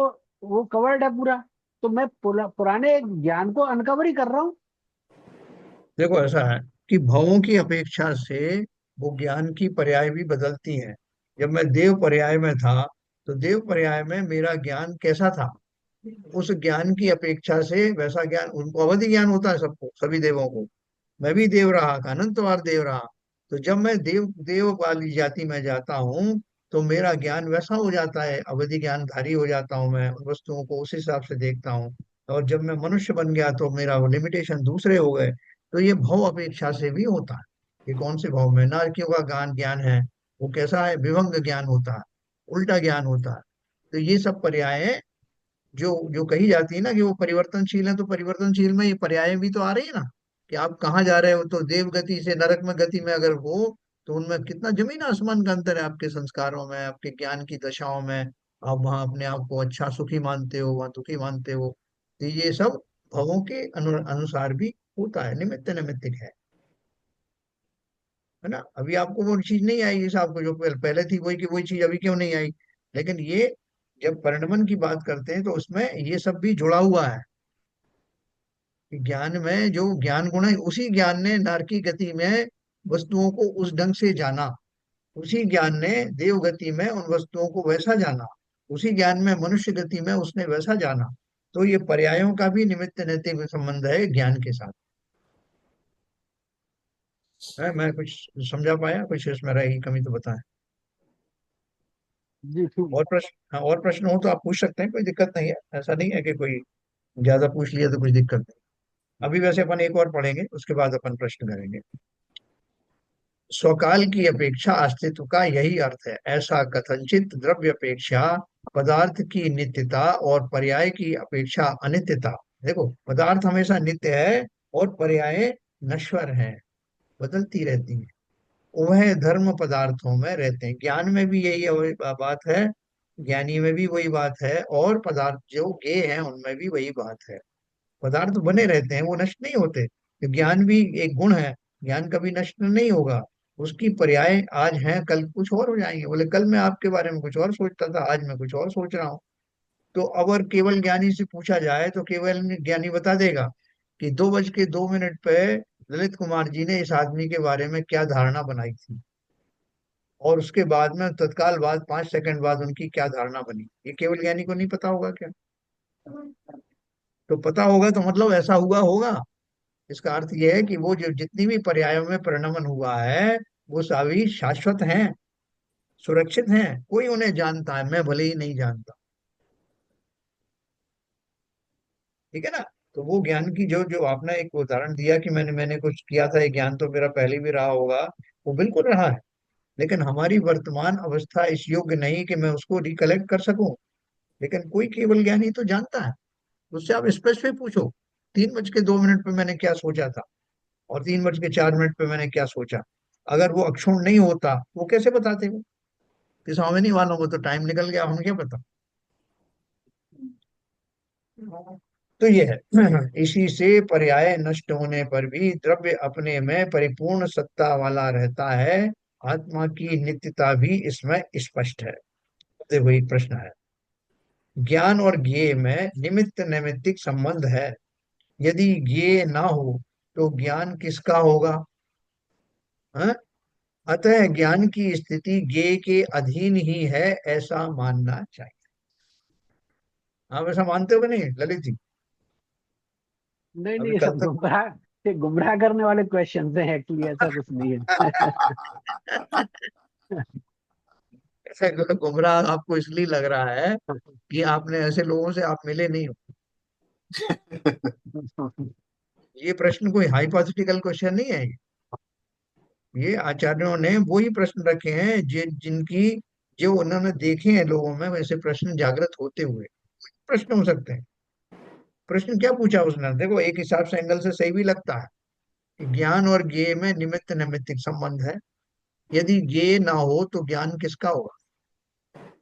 वो कवर्ड है पूरा। तो मैं पुराने ज्ञान को अनकवर ही कर रहा हूँ। देखो ऐसा है कि भावों की अपेक्षा से वो ज्ञान की पर्याय भी बदलती हैं। जब मैं देव पर्याय में था, तो देव पर्याय में मेरा ज्ञान कैसा था, उस ज्ञान की अपेक्षा से वैसा ज्ञान, उनको अवधि ज्ञान होता है सबको, सभी देवों को। मैं भी देव रहा, अनंतवार देव रहा। तो जब मैं देव देव वाली जाति में जाता हूँ, तो मेरा ज्ञान वैसा हो जाता है, अवधि ज्ञानधारी हो जाता हूँ, मैं उन वस्तुओं को उस हिसाब से देखता हूँ। और जब मैं मनुष्य बन गया, तो मेरा वो लिमिटेशन दूसरे हो गए। तो ये भव अपेक्षा से भी होता है। ये कौन से भाव में नारकियों का ज्ञान ज्ञान है, वो कैसा है, विभंग ज्ञान होता है, उल्टा ज्ञान होता है। तो ये सब पर्याय जो जो कही जाती है ना कि वो परिवर्तनशील है, तो परिवर्तनशील में ये पर्याय भी तो आ रही है ना, कि आप कहाँ जा रहे हो। तो देव गति से नरक में गति में अगर हो, तो उनमें कितना जमीन आसमान का अंतर है, आपके संस्कारों में, आपके ज्ञान की दशाओं में। आप वहाँ अपने आप को अच्छा सुखी मानते हो, वहाँ दुखी मानते हो। तो ये सब भवों के अनुसार भी होता है, निमित्त निमित्तिक है ना। अभी आपको वो चीज नहीं आई, जैसे आपको जो पहले थी वही की वही चीज अभी क्यों नहीं आई। लेकिन ये जब परिणमन की बात करते हैं, तो उसमें ये सब भी जुड़ा हुआ है कि ज्ञान में जो ज्ञान गुण है, उसी ज्ञान ने नारकी गति में वस्तुओं को उस ढंग से जाना, उसी ज्ञान ने देव गति में उन वस्तुओं को वैसा जाना, उसी ज्ञान में मनुष्य गति में उसने वैसा जाना। तो ये पर्यायों का भी निमित्त नैतिक संबंध है ज्ञान के साथ। है, मैं कुछ समझा पाया, कुछ इसमें रहेगी कमी तो बताएं। जी ठीक। और प्रश्न, हाँ और प्रश्न हो तो आप पूछ सकते हैं, कोई दिक्कत नहीं है। ऐसा नहीं है कि कोई ज्यादा पूछ लिया तो कुछ दिक्कत नहीं। अभी वैसे अपन एक और पढ़ेंगे, उसके बाद अपन प्रश्न करेंगे। स्वकाल की अपेक्षा अस्तित्व का यही अर्थ है, ऐसा कथनचित द्रव्य अपेक्षा पदार्थ की नित्यता और पर्याय की अपेक्षा अनित्यता। देखो, पदार्थ हमेशा नित्य है और पर्याय नश्वर है, बदलती रहती है। वह धर्म पदार्थों में रहते हैं, ज्ञान में भी यही बात है, ज्ञानी में भी वही बात है, और पदार्थ जो ज्ञेय है उनमें भी वही बात है। पदार्थ बने रहते हैं, वो नष्ट नहीं होते। तो ज्ञान भी एक गुण है, ज्ञान कभी नष्ट नहीं होगा। उसकी पर्याय आज हैं, कल कुछ और हो जाएंगे। बोले कल मैं आपके बारे में कुछ और सोचता था, आज मैं कुछ और सोच रहा हूँ। तो अगर केवल ज्ञानी से पूछा जाए, तो केवल ज्ञानी बता देगा कि 2:02 पे ललित कुमार जी ने इस आदमी के बारे में क्या धारणा बनाई थी, और उसके बाद में तत्काल बाद 5 सेकंड बाद उनकी क्या धारणा बनी। ये केवल ज्ञानी को नहीं पता होगा क्या? तो पता होगा तो मतलब ऐसा हुआ होगा। इसका अर्थ यह है कि वो जो जितनी भी पर्यायों में परिणमन हुआ है, वो सभी शाश्वत हैं, सुरक्षित हैं। कोई उन्हें जानता है, मैं भले ही नहीं जानता। ठीक है ना। तो वो ज्ञान की जो जो आपने एक उदाहरण दिया कि मैंने मैंने कुछ किया था, ये ज्ञान तो मेरा पहले भी रहा होगा, वो बिल्कुल रहा है। लेकिन हमारी वर्तमान अवस्था इस योग्य नहीं कि मैं उसको रिकलेक्ट कर सकूं। लेकिन कोई केवल ज्ञानी तो जानता है। उससे आप स्पेसिफिक पूछो, 3:02 पे मैंने क्या सोचा था, और 3:04 पे मैंने क्या सोचा। अगर वो अक्षुण्ण नहीं होता, वो कैसे बताते वो कि स्वामिनी वालों को तो टाइम निकल गया, हमें क्या पता। तो ये है इसी से पर्याय नष्ट होने पर भी द्रव्य अपने में परिपूर्ण सत्ता वाला रहता है। आत्मा की नित्यता भी इसमें स्पष्ट है। देखो एक प्रश्न है, ज्ञान और ज्ञेय में निमित्त नैमित्तिक संबंध है। यदि ज्ञेय ना हो, तो ज्ञान किसका होगा? हाँ? अतः ज्ञान की स्थिति ज्ञेय के अधीन ही है, ऐसा मानना चाहिए। आप ऐसा मानते हो कि नहीं ललित जी? नहीं नहीं, अभी ये कल सब तक ये गुमराह करने वाले क्वेश्चन हैं, एक्चुअली ऐसा कुछ नहीं है। गुमराह आपको इसलिए लग रहा है कि आपने ऐसे लोगों से आप मिले नहीं हो। ये प्रश्न कोई हाइपोथेटिकल क्वेश्चन नहीं है। ये आचार्यों ने वो ही प्रश्न रखे हैं जिनकी जो उन्होंने देखे हैं लोगों में, वैसे प्रश्न जागृत होते हुए प्रश्न हो सकते हैं। प्रश्न क्या पूछा उसने, देखो एक हिसाब से एंगल से सही भी लगता है कि ज्ञान और ज्ञेय में निमित्त नैमित्तिक संबंध है। यदि ज्ञेय ना हो तो ज्ञान किसका होगा।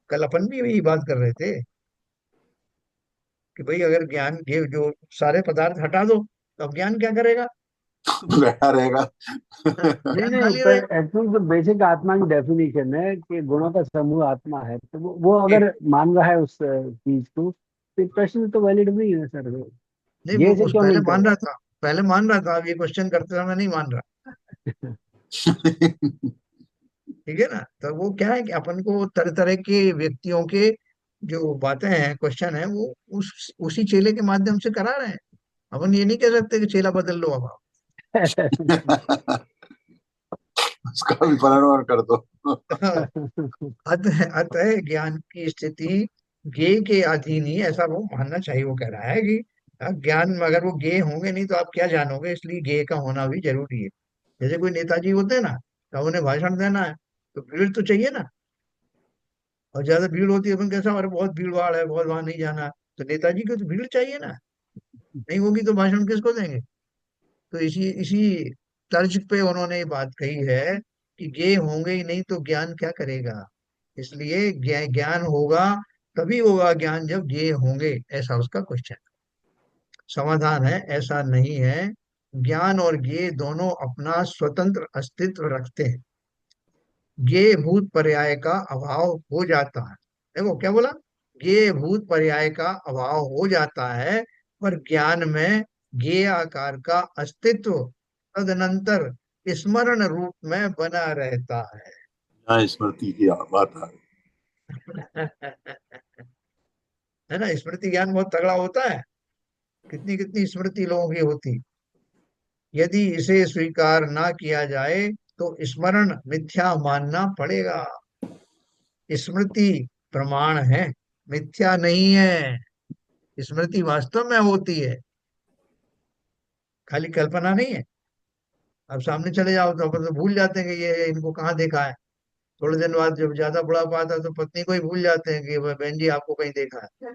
कल अपन भी यही बात कर रहे थे कि भाई अगर ज्ञान ज्ञेय जो सारे पदार्थ हटा दो तो अब ज्ञान क्या करेगा। बैठा रहेगा। हाँ, नहीं ज्ञान नहीं, खाली पर रहेगा। एक्चुअली जो बेसिक आत्मा की डेफिनेशन है कि गुणों का समूह आत्मा है, तो वो एक अगर मान रहा है उस चीज को, तो ये प्रश्न तो वैलिड नहीं है सर। नहीं, वो ये से उस क्यों पहले नहीं मान करेगा? रहा था, पहले मान रहा था, अब ये क्वेश्चन करते समय नहीं मान रहा। ठीक है ना। तो वो क्या है कि अपन को तरह तरह के व्यक्तियों के जो बातें हैं, क्वेश्चन है, वो उसी चेले के माध्यम से करा रहे हैं। अपन ये नहीं कह सकते कि चेला बदल लो अब आप। उसका भी परिणाम कर दो। अतः ज्ञान की स्थिति ज्ञेय के अधीन ही, ऐसा वो मानना चाहिए। वो कह रहा है कि ज्ञान में अगर वो ज्ञेय होंगे नहीं तो आप क्या जानोगे, इसलिए ज्ञेय का होना भी जरूरी है। जैसे कोई नेताजी होते हैं ना, तो उन्हें भाषण देना है तो भीड़ तो चाहिए ना। और ज्यादा भीड़ होती है अपन कैसा, अरे बहुत भीड़ भाड़ है, बहुत वहां नहीं जाना। तो नेताजी को तो भीड़ चाहिए ना, नहीं होगी तो भाषण किसको देंगे। तो इसी इसी तर्ज पे उन्होंने ये बात कही है कि ज्ञेय होंगे ही नहीं तो ज्ञान क्या करेगा। इसलिए ज्ञान होगा, तभी होगा ज्ञान जब ज्ञेय होंगे, ऐसा उसका क्वेश्चन। समाधान है ऐसा नहीं है। ज्ञान और ज्ञेय दोनों अपना स्वतंत्र अस्तित्व रखते हैं। ज्ञेय भूत पर्याय का अभाव हो जाता है। देखो क्या बोला, ज्ञेय भूत पर्याय का अभाव हो जाता है, पर ज्ञान में ज्ञेय आकार का अस्तित्व तदनंतर स्मरण रूप में बना रहता यहाँ स्मृति की बात आ गई। है। है ना, स्मृति ज्ञान बहुत तगड़ा होता है। कितनी कितनी स्मृति लोगों की होती। यदि इसे स्वीकार ना किया जाए तो स्मरण मिथ्या मानना पड़ेगा। स्मृति प्रमाण है, मिथ्या नहीं है। स्मृति वास्तव में होती है, खाली कल्पना नहीं है। अब सामने चले जाओ तो अपन तो भूल जाते हैं कि ये इनको कहाँ देखा है। थोड़े दिन बाद जब ज्यादा बुढ़ापा आता है तो पत्नी को ही भूल जाते हैं कि "वह बहन जी आपको कहीं देखा है।"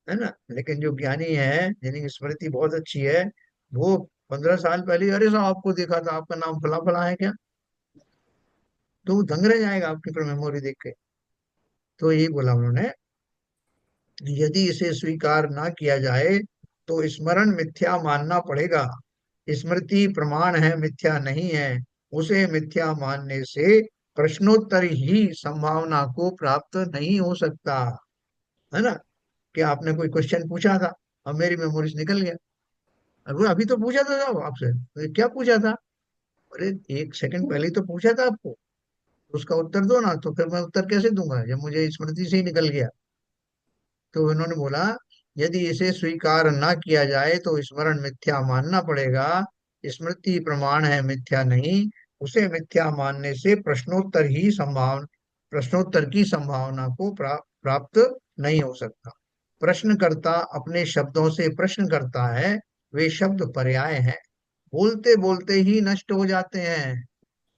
है ना। लेकिन जो ज्ञानी है, जिनकी स्मृति बहुत अच्छी है, वो 15 साल पहले, अरे साहब आपको देखा था, आपका नाम फला फला है क्या। तो वो दंग रह जाएगा आपकी पर मेमोरी देख के। तो यही बोला उन्होंने, यदि इसे स्वीकार ना किया जाए तो स्मरण मिथ्या मानना पड़ेगा। स्मृति प्रमाण है, मिथ्या नहीं है। उसे मिथ्या मानने से प्रश्नोत्तर ही संभावना को प्राप्त नहीं हो सकता। है ना। कि आपने कोई क्वेश्चन पूछा था, अब मेरी मेमोरी से निकल गया। अरे अभी तो पूछा था साहब आपसे, तो क्या पूछा था। अरे 1 सेकंड पहले ही तो पूछा था आपको, तो उसका उत्तर दो ना। तो फिर मैं उत्तर कैसे दूंगा जब मुझे स्मृति से ही निकल गया। तो उन्होंने बोला, यदि इसे स्वीकार ना किया जाए तो स्मरण मिथ्या मानना पड़ेगा। स्मृति प्रमाण है, मिथ्या नहीं। उसे मिथ्या मानने से प्रश्नोत्तर की संभावना को प्राप्त नहीं हो सकता। प्रश्नकर्ता अपने शब्दों से प्रश्न करता है, वे शब्द पर्याय हैं, बोलते बोलते ही नष्ट हो जाते हैं।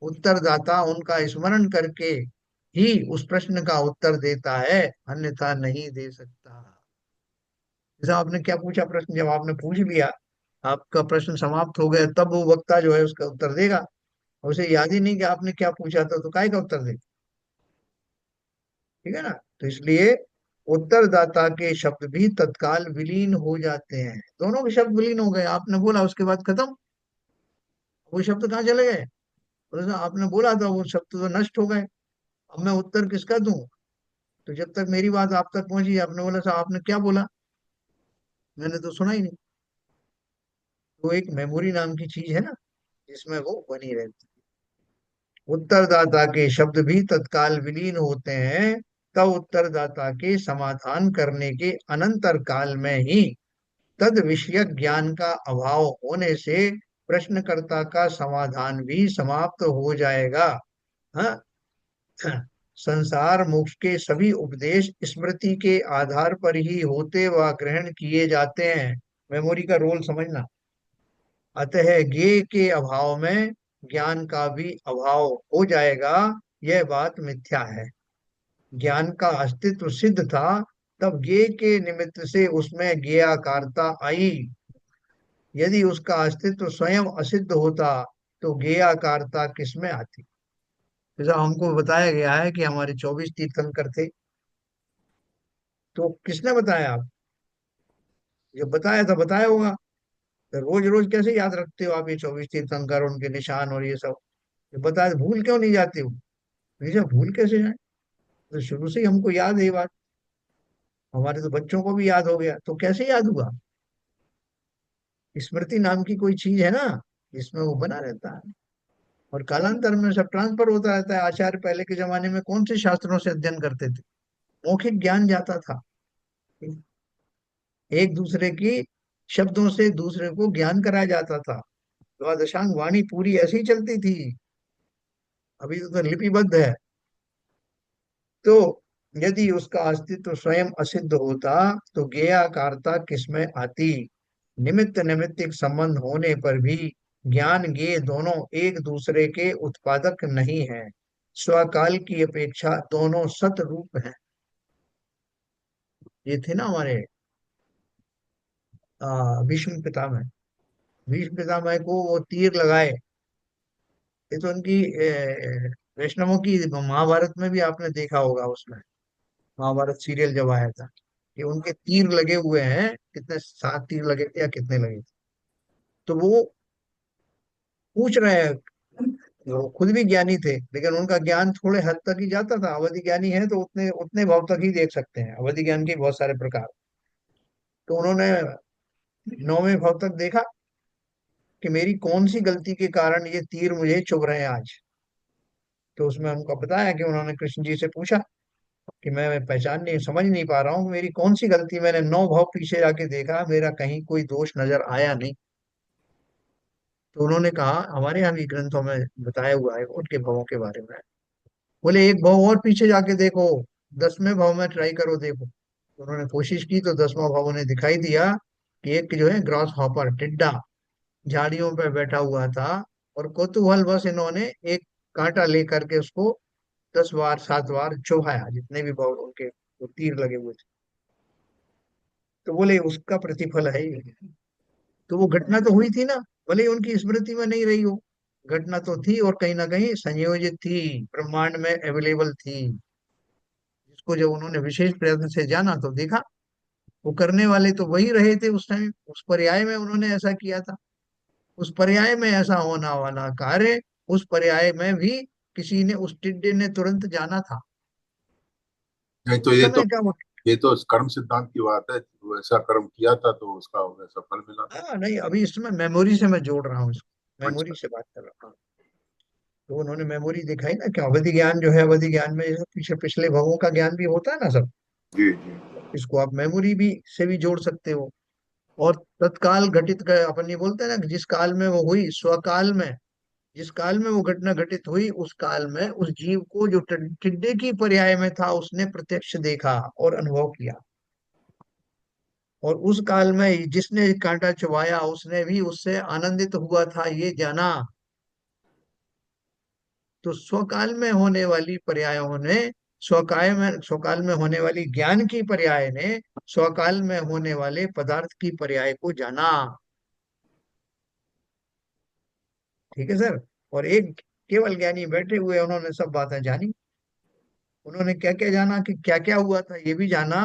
उत्तरदाता उनका स्मरण करके ही उस प्रश्न का उत्तर देता है, अन्यथा नहीं दे सकता। जैसे आपने क्या पूछा प्रश्न, जब आपने पूछ लिया, आपका प्रश्न समाप्त हो गया, तब वो वक्ता जो है उसका उत्तर देगा। उसे याद ही नहीं कि आपने क्या पूछा था, तो काय का उत्तर देगा। ठीक है ना। तो इसलिए उत्तरदाता के शब्द भी तत्काल विलीन हो जाते हैं। दोनों के शब्द विलीन हो गए, आपने बोला उसके बाद खत्म। वो शब्द कहाँ चले गए। और जैसे आपने बोला था वो शब्द तो नष्ट हो गए। अब मैं उत्तर किसका दूं। तो जब तक मेरी बात आप तक पहुंची, आपने बोला साहब आपने क्या बोला, मैंने तो सुना ही नहीं। तो एक मेमोरी नाम की चीज है ना, जिसमें वो बनी रहती है। उत्तरदाता के शब्द भी तत्काल विलीन होते हैं, तब उत्तरदाता के समाधान करने के अनंतर काल में ही तद विषयक ज्ञान का अभाव होने से प्रश्नकर्ता का समाधान भी समाप्त हो जाएगा। हाँ। संसार मोक्ष के सभी उपदेश स्मृति के आधार पर ही होते व ग्रहण किए जाते हैं। मेमोरी का रोल समझना। अतः ज्ञेय के अभाव में ज्ञान का भी अभाव हो जाएगा, यह बात मिथ्या है। ज्ञान का अस्तित्व सिद्ध था, तब ज्ञेय के निमित्त से उसमें ज्ञेयाकारता आई। यदि उसका अस्तित्व स्वयं असिद्ध होता तो ज्ञेयाकारता किसमें आती। जैसा हमको बताया गया है कि हमारे 24 तीर्थंकर थे, तो किसने बताया आप? जब बताया था बताया होगा। तो रोज रोज कैसे याद रखते हो आप ये 24 तीर्थंकर, उनके निशान और ये सब? जब बताया तो भूल क्यों नहीं जाते हो? भैया भूल कैसे जाए? तो शुरू से ही हमको याद है ये बात। हमारे तो बच्चों को भी याद हो गया, तो कैसे याद हुआ? स्मृति नाम की कोई चीज है ना, जिसमें वो बना रहता है, और कालांतर में सब ट्रांसफर होता रहता है। आचार्य पहले के जमाने में कौन से शास्त्रों से अध्ययन करते थे? मौखिक ज्ञान जाता था। एक दूसरे की शब्दों से दूसरे को ज्ञान कराया जाता था। द्वादशांग वाणी पूरी ऐसी ही चलती थी। अभी तो लिपिबद्ध है। तो यदि उसका अस्तित्व स्वयं असिद्ध होता तो ज्ञेयाकारता किसमें आती। निमित्त निमित्तिक संबंध होने पर भी ज्ञान ज्ञेय दोनों एक दूसरे के उत्पादक नहीं है। स्वकाल की अपेक्षा दोनों सत रूप हैं। ये थे ना हमारे भीष्म पितामह। भीष्म पितामह को वो तीर लगाए। ये तो उनकी वैष्णवों की महाभारत में भी आपने देखा होगा। उसमें महाभारत सीरियल जब आया था कि उनके तीर लगे हुए हैं, कितने 7 तीर लगे थे या कितने लगे थे। तो वो पूछ रहे हैं, वो खुद भी ज्ञानी थे लेकिन उनका ज्ञान थोड़े हद तक ही जाता था। अवधि ज्ञानी है तो उतने उतने भाव तक ही देख सकते हैं। अवधि ज्ञान के बहुत सारे प्रकार। तो उन्होंने 9वें भाव तक देखा कि मेरी कौन सी गलती के कारण ये तीर मुझे चुभ रहे हैं आज। तो उसमें उनको बताया कि उन्होंने कृष्ण जी से पूछा कि मैं पहचान नहीं समझ नहीं पा रहा हूँ मेरी कौन सी गलती। मैंने 9 भाव पीछे जाके देखा, मेरा कहीं कोई दोष नजर आया नहीं। तो उन्होंने कहा हमारे यहाँ भी ग्रंथों में बताया हुआ है उनके भावों के बारे में। बोले एक भाव और पीछे जाके देखो, 10वें भाव में ट्राई करो देखो। तो उन्होंने कोशिश की तो 10वां भाव उन्हें दिखाई दिया कि एक जो है ग्रॉस हॉपर टिड्डा झाड़ियों पे बैठा हुआ था, और कौतूहल बस इन्होंने एक कांटा लेकर के उसको 10 बार 7 बार चुभाया, जितने भी भाव उनके वो तीर लगे हुए थे। तो बोले उसका प्रतिफल है ये। तो वो घटना तो हुई थी ना, भले ही उनकी स्मृति में नहीं रही हो। घटना तो थी और कहीं ना कहीं संयोजित थी, ब्रह्मांड में अवेलेबल थी। जिसको जब उन्होंने विशेष प्रयत्न से जाना तो देखा वो करने वाले तो वही रहे थे उस टाइम। उस पर्याय में उन्होंने ऐसा किया था। उस पर्याय में ऐसा होना वाला कार्य उस पर्याय में भी किसी ने, उस टिड्डे ने तुरंत जाना था। नहीं तो उस समय क्या वो। ये तो कर्म सिद्धांत की बात है, वो ऐसा कर्म किया था तो उसका वैसा फल मिला। हाँ नहीं, अभी इसमें मेमोरी से मैं जोड़ रहा हूँ इसको, मेमोरी अच्छा। से बात कर रहा हूँ। तो उन्होंने मेमोरी दिखाई ना कि अवधि ज्ञान जो है, अवधि ज्ञान में जैसे पीछे पिछले भवों का ज्ञान भी होता है ना सब। जी जी। इसको आप मेमोरी भी से भी जोड़ सकते हो। और तत्काल घटित अपन ये बोलते हैं ना कि जिस काल में वो हुई, स्वकाल में जिस काल में वो घटना घटित हुई, उस काल में उस जीव को जो टिड्डे की पर्याय में था उसने प्रत्यक्ष देखा और अनुभव किया। और उस काल में जिसने कांटा चुभाया उसने भी उससे आनंदित हुआ था, ये जाना। तो स्वकाल में होने वाली पर्यायों ने, स्वकाल में होने वाली ज्ञान की पर्याय ने स्वकाल में होने वाले पदार्थ की पर्याय को जाना। ठीक है सर। और एक केवल ज्ञानी बैठे हुए उन्होंने सब बातें जानी। उन्होंने क्या क्या जाना कि क्या क्या हुआ था ये भी जाना,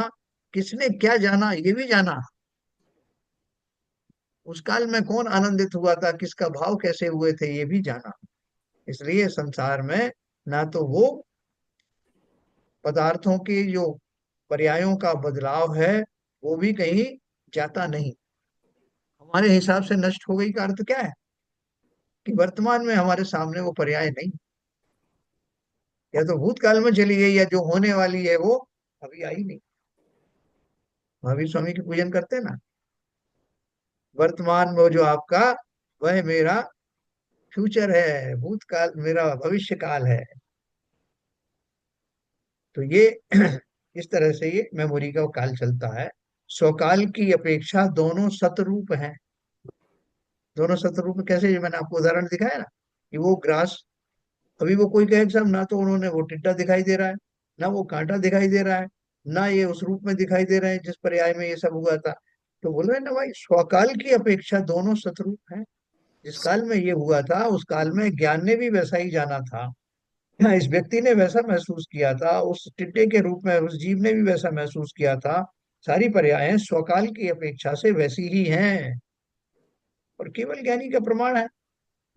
किसने क्या जाना ये भी जाना, उस काल में कौन आनंदित हुआ था, किसका भाव कैसे हुए थे ये भी जाना। इसलिए संसार में ना तो वो पदार्थों की जो पर्यायों का बदलाव है वो भी कहीं जाता नहीं। हमारे हिसाब से नष्ट हो गई का अर्थ क्या है? कि वर्तमान में हमारे सामने वो पर्याय नहीं, या तो भूतकाल में चली गई या जो होने वाली है वो अभी आई नहीं। महावीर स्वामी की पूजन करते हैं ना। वर्तमान में जो आपका वह मेरा फ्यूचर है, भूतकाल मेरा भविष्य काल है। तो ये इस तरह से ये मेमोरी का काल चलता है। स्वकाल की अपेक्षा दोनों सतरूप हैं। दोनों सतरूप कैसे, ये मैंने आपको उदाहरण दिखाया ना, कि वो ग्रास, अभी वो कोई कहे कि साहब ना तो उन्होंने वो टिड्डा दिखाई दे रहा है, ना वो कांटा दिखाई दे रहा है, ना ये उस रूप में दिखाई दे रहे हैं जिस पर्याय में ये सब हुआ था। तो बोल रहे हैं ना भाई, स्वकाल की अपेक्षा दोनों सतरूप हैं। जिस काल में ये हुआ था उस काल में ज्ञान ने भी वैसा ही जाना था। हाँ, इस व्यक्ति ने वैसा महसूस किया था, उस टिड्डे के रूप में उस जीव ने भी वैसा महसूस किया था। सारी पर्यायें स्वकाल की अपेक्षा से वैसी ही हैं, और केवल ज्ञानी का प्रमाण है।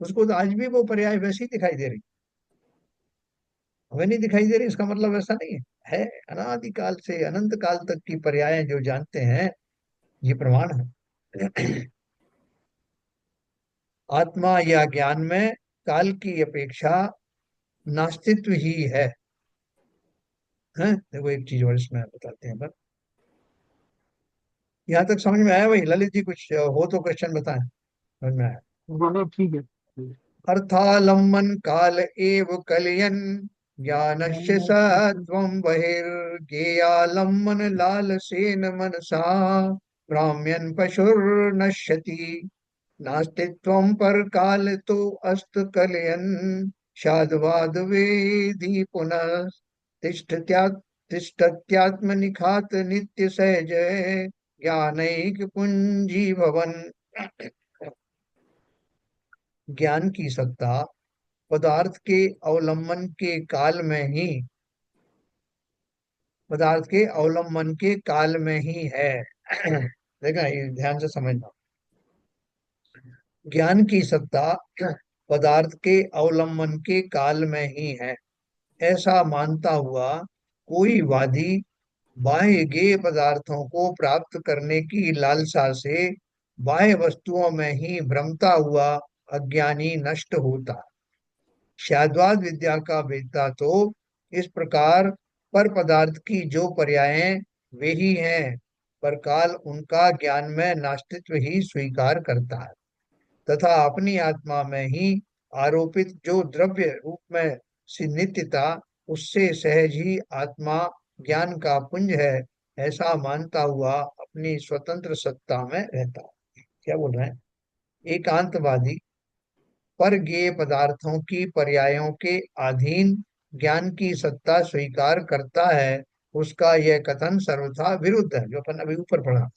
उसको तो आज भी वो पर्याय वैसी दिखाई दे रही, हमें नहीं दिखाई दे रही, इसका मतलब ऐसा नहीं है। है अनादिकाल से अनंत काल तक की पर्यायें जो जानते हैं, ये प्रमाण है। आत्मा या ज्ञान में काल की अपेक्षा नास्तित्व ही है। देखो एक चीज और इसमें बताते हैं, बस यहाँ तक समझ में आया भाई? ललित जी कुछ हो तो क्वेश्चन बताएं, समझ में आया? बोलो, ठीक है। अर्थालंबन काल एव कलयन ज्ञानस्य सत्वं बहिर्गेयालंबन लालसेन मनसा भ्राम्यन पशुर्नश्यति नास्तित्वं पर काल तो अस्त कलयन शादवाद वेदी पुनः तिष्ठत्या तिष्ठत्यात्मनिखात नित्य सहज ज्ञानैक पुंजी भवन। ज्ञान की सत्ता पदार्थ के अवलंबन के काल में ही, पदार्थ के अवलंबन के काल में ही है। देखा, ये ध्यान से समझना। ज्ञान की सत्ता पदार्थ के अवलंबन के काल में ही है, ऐसा मानता हुआ कोई वादी बाह्य गेय पदार्थों को प्राप्त करने की लालसा से बाह्य वस्तुओं में ही भ्रमता हुआ अज्ञानी नष्ट होता। शाद्वाद विद्या का वेत्ता तो इस प्रकार पर पदार्थ की जो पर्यायें वे ही हैं, पर काल उनका ज्ञान में नास्तित्व ही स्वीकार करता है, तथा अपनी आत्मा में ही आरोपित जो द्रव्य रूप में सी नित्यता, उससे सहज ही आत्मा ज्ञान का पुंज है, ऐसा मानता हुआ अपनी स्वतंत्र सत्ता में रहता है। क्या बोल रहे हैं? एकांतवादी पर ज्ञेय पदार्थों की पर्यायों के अधीन ज्ञान की सत्ता स्वीकार करता है, उसका यह कथन सर्वथा विरुद्ध है, जो अपन अभी ऊपर पढ़ा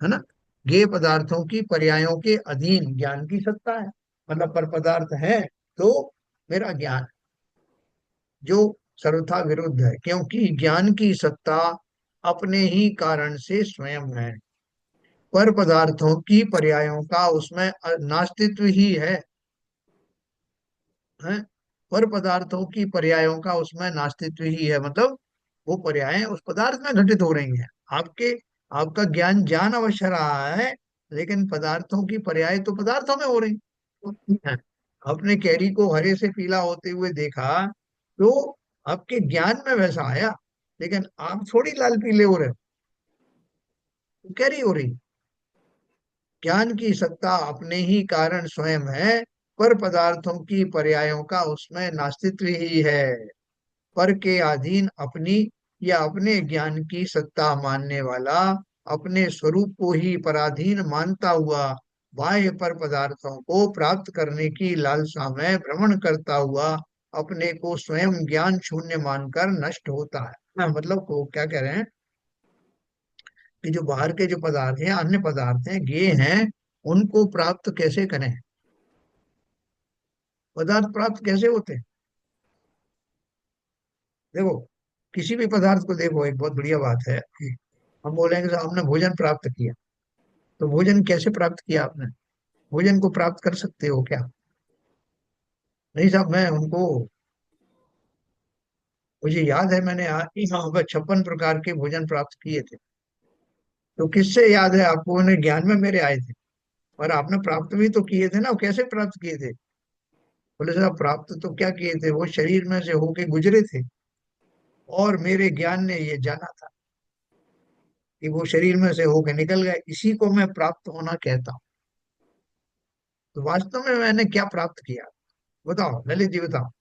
है ना। ज्ञेय पदार्थों की पर्यायों के अधीन ज्ञान की सत्ता है, मतलब पर पदार्थ है तो मेरा ज्ञान, जो सर्वथा विरुद्ध है, क्योंकि ज्ञान की सत्ता अपने ही कारण से स्वयं है। पर पदार्थों की पर्यायों का उसमें नास्तित्व ही है। पर पदार्थों की पर्यायों का उसमें नास्तित्व ही है, मतलब वो पर्यायें उस पदार्थ में घटित हो रही हैं। आपके आपका ज्ञान ज्ञान अवश्य रहा है, लेकिन पदार्थों की पर्याय तो पदार्थों में हो रही हैं। आपने कैरी को हरे से पीला होते हुए देखा, तो आपके ज्ञान में वैसा आया, लेकिन आप थोड़ी लाल पीले हो रहे हो, कैरी हो रही। ज्ञान की सत्ता अपने ही कारण स्वयं है, पर पदार्थों की पर्यायों का उसमें नास्तित्व ही है। पर के अधीन अपनी या अपने ज्ञान की सत्ता मानने वाला अपने स्वरूप को ही पराधीन मानता हुआ बाह्य पर पदार्थों को प्राप्त करने की लालसा में भ्रमण करता हुआ अपने को स्वयं ज्ञान शून्य मानकर नष्ट होता है। मतलब को क्या कह रहे हैं, कि जो बाहर के जो पदार्थ हैं, अन्य पदार्थ हैं, ये हैं, उनको प्राप्त कैसे करें? पदार्थ प्राप्त कैसे होते हैं? देखो, किसी भी पदार्थ को देखो, एक बहुत बढ़िया बात है। हम बोलेंगे साहब हमने भोजन प्राप्त किया, तो भोजन कैसे प्राप्त किया आपने? भोजन को प्राप्त कर सकते हो क्या? नहीं साहब, मैं उनको, मुझे याद है मैंने यहाँ पर 56 प्रकार के भोजन प्राप्त किए थे। तो किससे याद है आपको? उन्हें ज्ञान में मेरे आए थे, और आपने प्राप्त भी तो किए थे ना। वो कैसे प्राप्त किए थे? बोले साहब प्राप्त तो क्या किए थे, वो शरीर में से होके गुजरे थे, और मेरे ज्ञान ने ये जाना था कि वो शरीर में से होके निकल गए, इसी को मैं प्राप्त होना कहता हूँ। तो वास्तव में मैंने क्या प्राप्त किया? बताओ ललित जी, बताओ।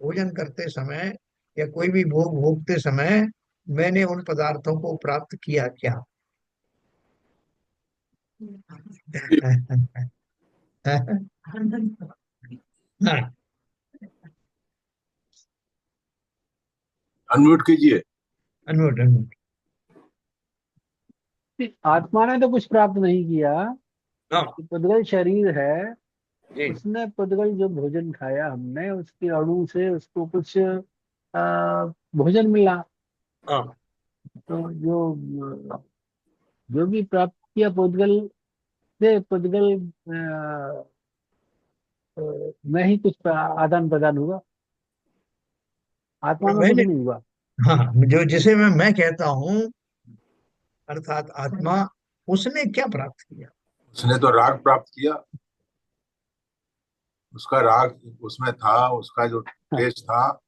भोजन करते समय या कोई भी भोग भोगते समय मैंने उन पदार्थों को प्राप्त किया क्या? हाँ, अनम्यूट कीजिए। Unmute unmute. आत्मा ने तो कुछ प्राप्त नहीं किया। हाँ ये पुद्गल शरीर है, जी। उसने पुद्गल जो भोजन खाया हमने, उसके अणु से उसको कुछ भोजन मिला। हाँ, तो जो भी प्राप्त किया पुद्गल से, पुद्गल में ही कुछ आदान प्रदान हुआ, आत्मा और में कुछ मैंने, नहीं हुआ। हाँ, जो जिसे मैं कहता हूँ अर्थात आत्मा, उसने क्या प्राप्त किया? उसने तो राग प्राप्त किया। उसका राग उसमें था, उसका जो टेस्ट था,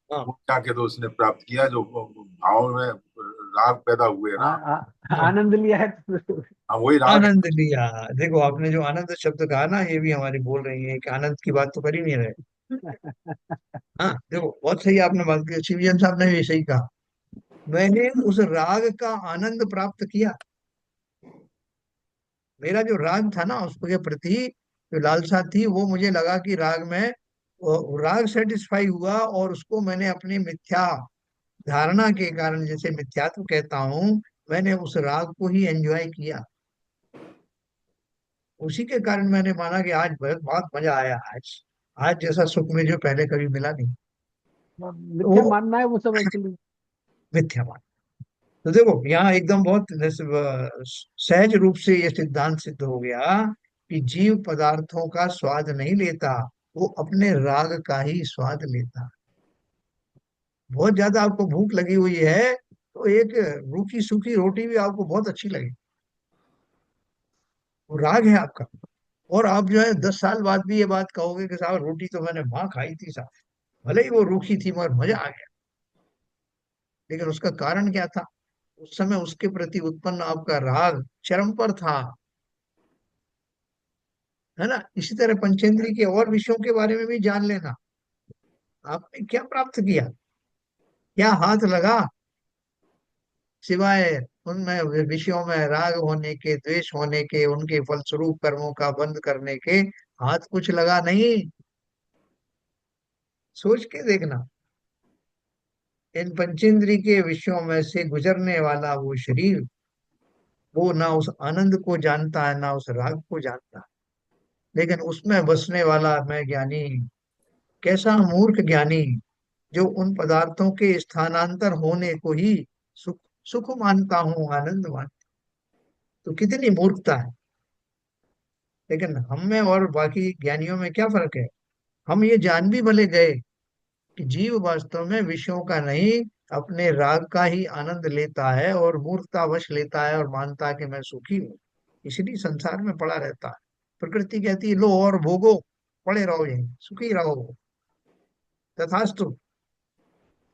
हाँ वो क्या कहते उसने प्राप्त किया, जो भाव में राग पैदा हुए आ, ना। हाँ, आनंद लिया है तो। हाँ, वही राग आनंद लिया। देखो आपने जो आनंद शब्द कहा ना, ये भी हमारी बोल रही है कि आनंद की बात तो कर ही नहीं रहे। हाँ देखो, बहुत सही आपने बात की, शिवजन साहब ने भी सही कहा। मैंने उस राग का आनंद प्राप्त किया। मेरा जो राग था ना उसके प्रति जो लालसा थी, वो मुझे लगा कि राग में राग सेटिस्फाई हुआ, और उसको मैंने अपनी मिथ्या धारणा के कारण, जैसे मिथ्यात्व कहता हूँ, मैंने उस राग को ही एंजॉय किया। उसी के कारण मैंने माना कि आज बहुत बहुत मजा आया। आज आज जैसा सुख मुझे पहले कभी मिला नहीं। तो मिथ्या वो मानना है वो सब एक्चुअली। मिथ्या मान। तो देखो यहाँ एकदम बहुत सहज रूप से ये सिद्धांत सिद्ध हो गया कि जीव पदार्थों का स्वाद नहीं लेता, वो अपने राग का ही स्वाद लेता। बहुत ज्यादा आपको भूख लगी हुई है तो एक रूखी सूखी रोटी भी आपको बहुत अच्छी लगे, वो राग है आपका। और आप जो है 10 साल बाद भी ये बात कहोगे कि साहब रोटी तो मैंने वहां खाई थी साहब, भले ही वो रूखी थी मगर मजा आ गया। लेकिन उसका कारण क्या था? उस समय उसके प्रति उत्पन्न आपका राग चरम पर था, है ना? इसी तरह पंचेंद्रिय के और विषयों के बारे में भी जान लेना। आपने क्या प्राप्त किया? क्या हाथ लगा सिवाय उनमें विषयों में राग होने के, द्वेष होने के, उनके फलस्वरूप कर्मों का बंद करने के? हाथ कुछ लगा नहीं। सोच के देखना, इन पंचेंद्रिय के विषयों में से गुजरने वाला वो शरीर, वो ना उस आनंद को जानता है ना उस राग को जानता है। लेकिन उसमें बसने वाला मैं ज्ञानी, कैसा मूर्ख ज्ञानी, जो उन पदार्थों के स्थानांतर होने को ही सुख सुख मानता हूँ, आनंद मान। तो कितनी मूर्खता है। लेकिन हम में और बाकी ज्ञानियों में क्या फर्क है? हम ये जान भी भले गए कि जीव वास्तव में विषयों का नहीं, अपने राग का ही आनंद लेता है, और मूर्खतावश लेता है और मानता है कि मैं सुखी हूँ, इसलिए संसार में पड़ा रहता है। प्रकृति कहती है लो और भोगो, पड़े रहो यहीं, सुखी रहो, तथास्तु।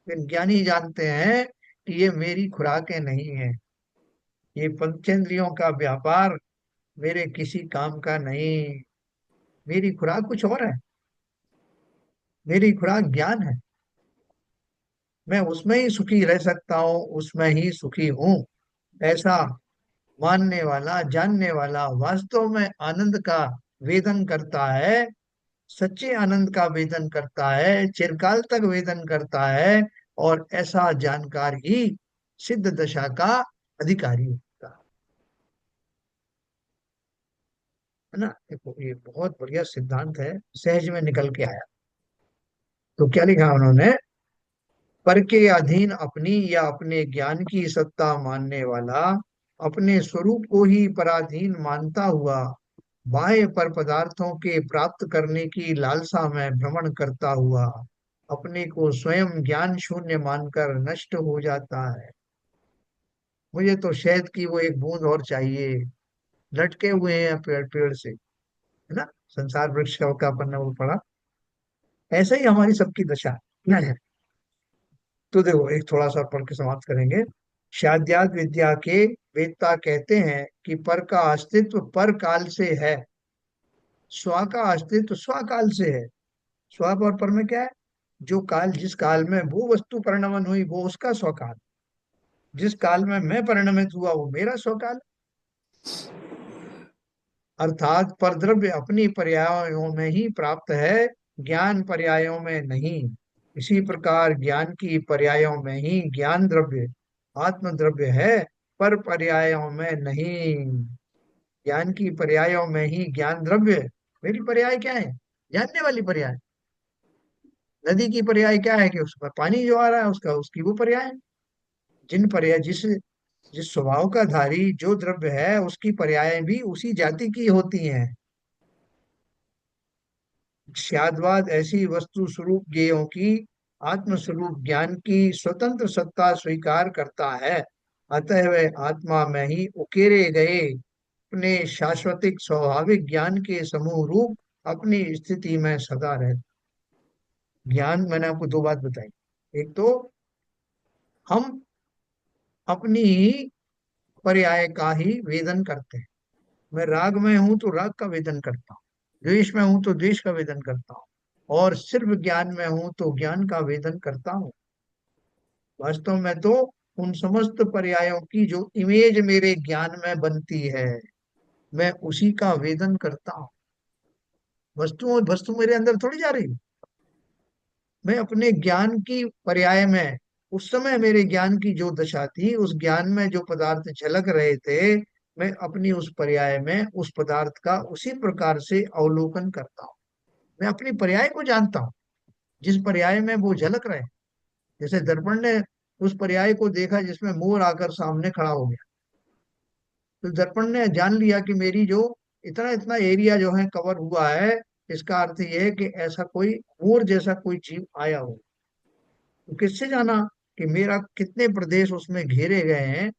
लेकिन ज्ञानी जानते हैं कि ये मेरी खुराकें नहीं है, ये पंचेंद्रियों का व्यापार मेरे किसी काम का नहीं। मेरी खुराक कुछ और है। मेरी खुराक ज्ञान है। मैं उसमें ही सुखी रह सकता हूँ, उसमें ही सुखी हूँ। ऐसा मानने वाला, जानने वाला वास्तव में आनंद का वेदन करता है, सच्चे आनंद का वेदन करता है, चिरकाल तक वेदन करता है। और ऐसा जानकार ही सिद्ध दशा का अधिकारी होता है ना? देखो ये बहुत बढ़िया सिद्धांत है, सहज में निकल के आया। तो क्या लिखा उन्होंने? पर के अधीन अपनी या अपने ज्ञान की सत्ता मानने वाला, अपने स्वरूप को ही पराधीन मानता हुआ, बाह्य पर पदार्थों के प्राप्त करने की लालसा में भ्रमण करता हुआ, अपने को स्वयं ज्ञान शून्य मानकर नष्ट हो जाता है। मुझे तो शहद की वो एक बूंद और चाहिए, लटके हुए हैं पेड़ पेड़ से, है ना? संसार वृक्ष का पन्ना वो पड़ा। ऐसा ही हमारी सबकी दशा है। तो देखो एक थोड़ा सा पढ़ के समाप्त करेंगे। शाद्यात विद्या के वेदता कहते हैं कि पर का अस्तित्व पर काल से है। स्व का अस्तित्व स्वकाल से है। स्व और पर में क्या है? जो काल, जिस काल में वो वस्तु परिणमन हुई वो उसका स्वकाल, जिस काल में मैं परिणमित हुआ वो मेरा स्वकाल। अर्थात परद्रव्य अपनी पर्यायों में ही प्राप्त है, ज्ञान पर्यायों में नहीं। इसी प्रकार ज्ञान की पर्यायों में ही ज्ञान द्रव्य आत्म द्रव्य है, पर पर्यायों में नहीं। ज्ञान की पर्यायों में ही ज्ञान द्रव्य। मेरी पर्याय क्या है? जानने वाली पर्याय। नदी की पर्याय क्या है? कि उस पर पानी जो आ रहा है उसका, उसकी वो पर्याय है। जिन पर्याय, जिस जिस स्वभाव का धारी जो द्रव्य है उसकी पर्याय भी उसी जाति की होती हैं। स्याद्वाद ऐसी वस्तु स्वरूप ज्ञेयों की आत्म स्वरूप ज्ञान की स्वतंत्र सत्ता स्वीकार करता है। अतः वह आत्मा में ही उकेरे गए अपने शाश्वतिक स्वाभाविक ज्ञान के समूह रूप अपनी स्थिति में सदा रहता। ज्ञान, मैंने आपको दो बात बताई। एक तो हम अपनी ही पर्याय का ही वेदन करते हैं। मैं राग में हूं तो राग का वेदन करता हूँ, द्वेष में हूं तो द्वेष का वेदन करता हूँ, और सिर्फ ज्ञान में हूं तो ज्ञान का वेदन करता हूँ। वास्तव में तो उन समस्त पर्यायों की जो इमेज मेरे ज्ञान में बनती है, मैं उसी का वेदन करता हूँ। वस्तु वस्तु मेरे अंदर थोड़ी जा रही है। मैं अपने ज्ञान की पर्याय में, उस समय मेरे ज्ञान की जो दशा थी, उस ज्ञान में जो पदार्थ झलक रहे थे, मैं अपनी उस पर्याय में उस पदार्थ का उसी प्रकार से अवलोकन करता हूँ। मैं अपनी पर्याय को जानता हूँ, जिस पर्याय में वो झलक रहे हैं। जैसे दर्पण ने उस पर्याय को देखा जिसमें मोर आकर सामने खड़ा हो गया, तो दर्पण ने जान लिया कि मेरी जो इतना इतना एरिया जो है कवर हुआ है, इसका अर्थ यह है कि ऐसा कोई मोर जैसा कोई जीव आया हो। तो किससे जाना कि मेरा कितने प्रदेश उसमें घेरे गए हैं?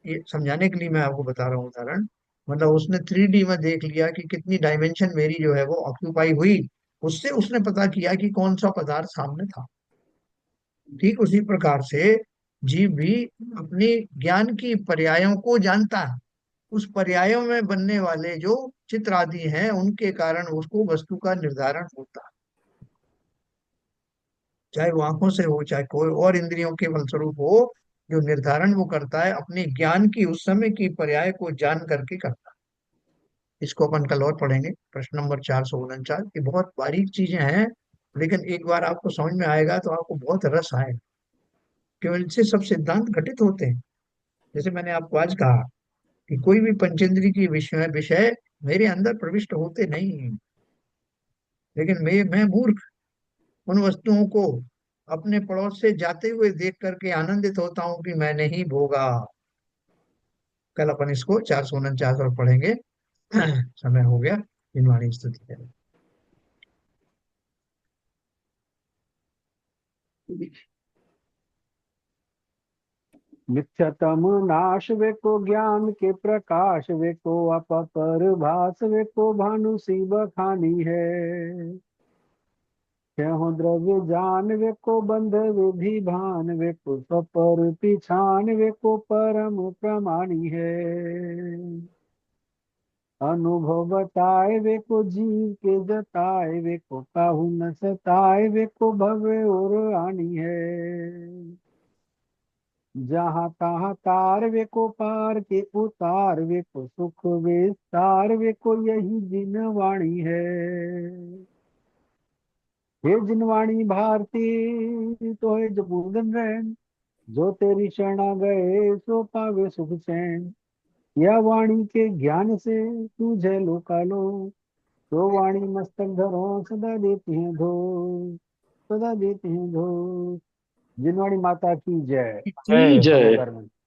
ये समझाने के लिए मैं आपको बता रहा हूँ उदाहरण। मतलब उसने 3D में देख लिया कि कितनी डायमेंशन मेरी जो है वो ऑक्यूपाई हुई। उससे उसने पता किया कि कौन सा पदार्थ सामने था। ठीक उसी प्रकार से जीव भी अपनी ज्ञान की पर्यायों को जानता है। उस पर्यायों में बनने वाले जो चित्र आदि हैं उनके कारण उसको वस्तु का निर्धारण होता है। चाहे वो आंखों से हो, चाहे कोई और इंद्रियों के फलस्वरूप हो, जो निर्धारण वो करता है अपने ज्ञान की उस समय की पर्याय को जान करके करता है। इसको अपन कल और पढ़ेंगे। प्रश्न नंबर 449, ये बहुत बारीक चीजें हैं, लेकिन एक बार आपको समझ में आएगा तो आपको बहुत रस आएगा, केवल इनसे सब सिद्धांत घटित होते हैं। जैसे मैंने आपको आज कहा कि कोई भी पंचेंद्रिय की विषय विषय मेरे अंदर प्रविष्ट होते नहीं हैं, लेकिन मैं मूर्ख उन वस्तुओं को अपने पड़ोस से जाते हुए देख करके आनंदित होता हूँ कि मैंने ही भोगा। कल अपन इसको 449 और पढ़ेंगे। समय हो गया। दिनवाणी स्तुति है। मिथ्यतम नाश वे को ज्ञान के प्रकाश वे को अपर भास वे को भानु सी बखानी है। क्यों द्रव्य जान वे को बंध विधि भान वे को सपर पिछान वे को परम प्रमाणी है। अनुभव बताए वे को जीव के जताए वे को काहू न सताए वे को भवे और आनी है। जहाँ तहाँ तार वे को पार के उतार वे को सुख विस्तार वे को यही जिन वाणी है। हे जिनवाणी भारती तो है जो पूजन रैन, जो तेरी शरणा गए सो पावे सुख चैन। या वाणी के ज्ञान से तुझे लोकालो, तो वाणी मस्तक धरो सदा देती है धो, सदा देती है धो। जिनवाणी माता की जय। की जय। नमस्कार।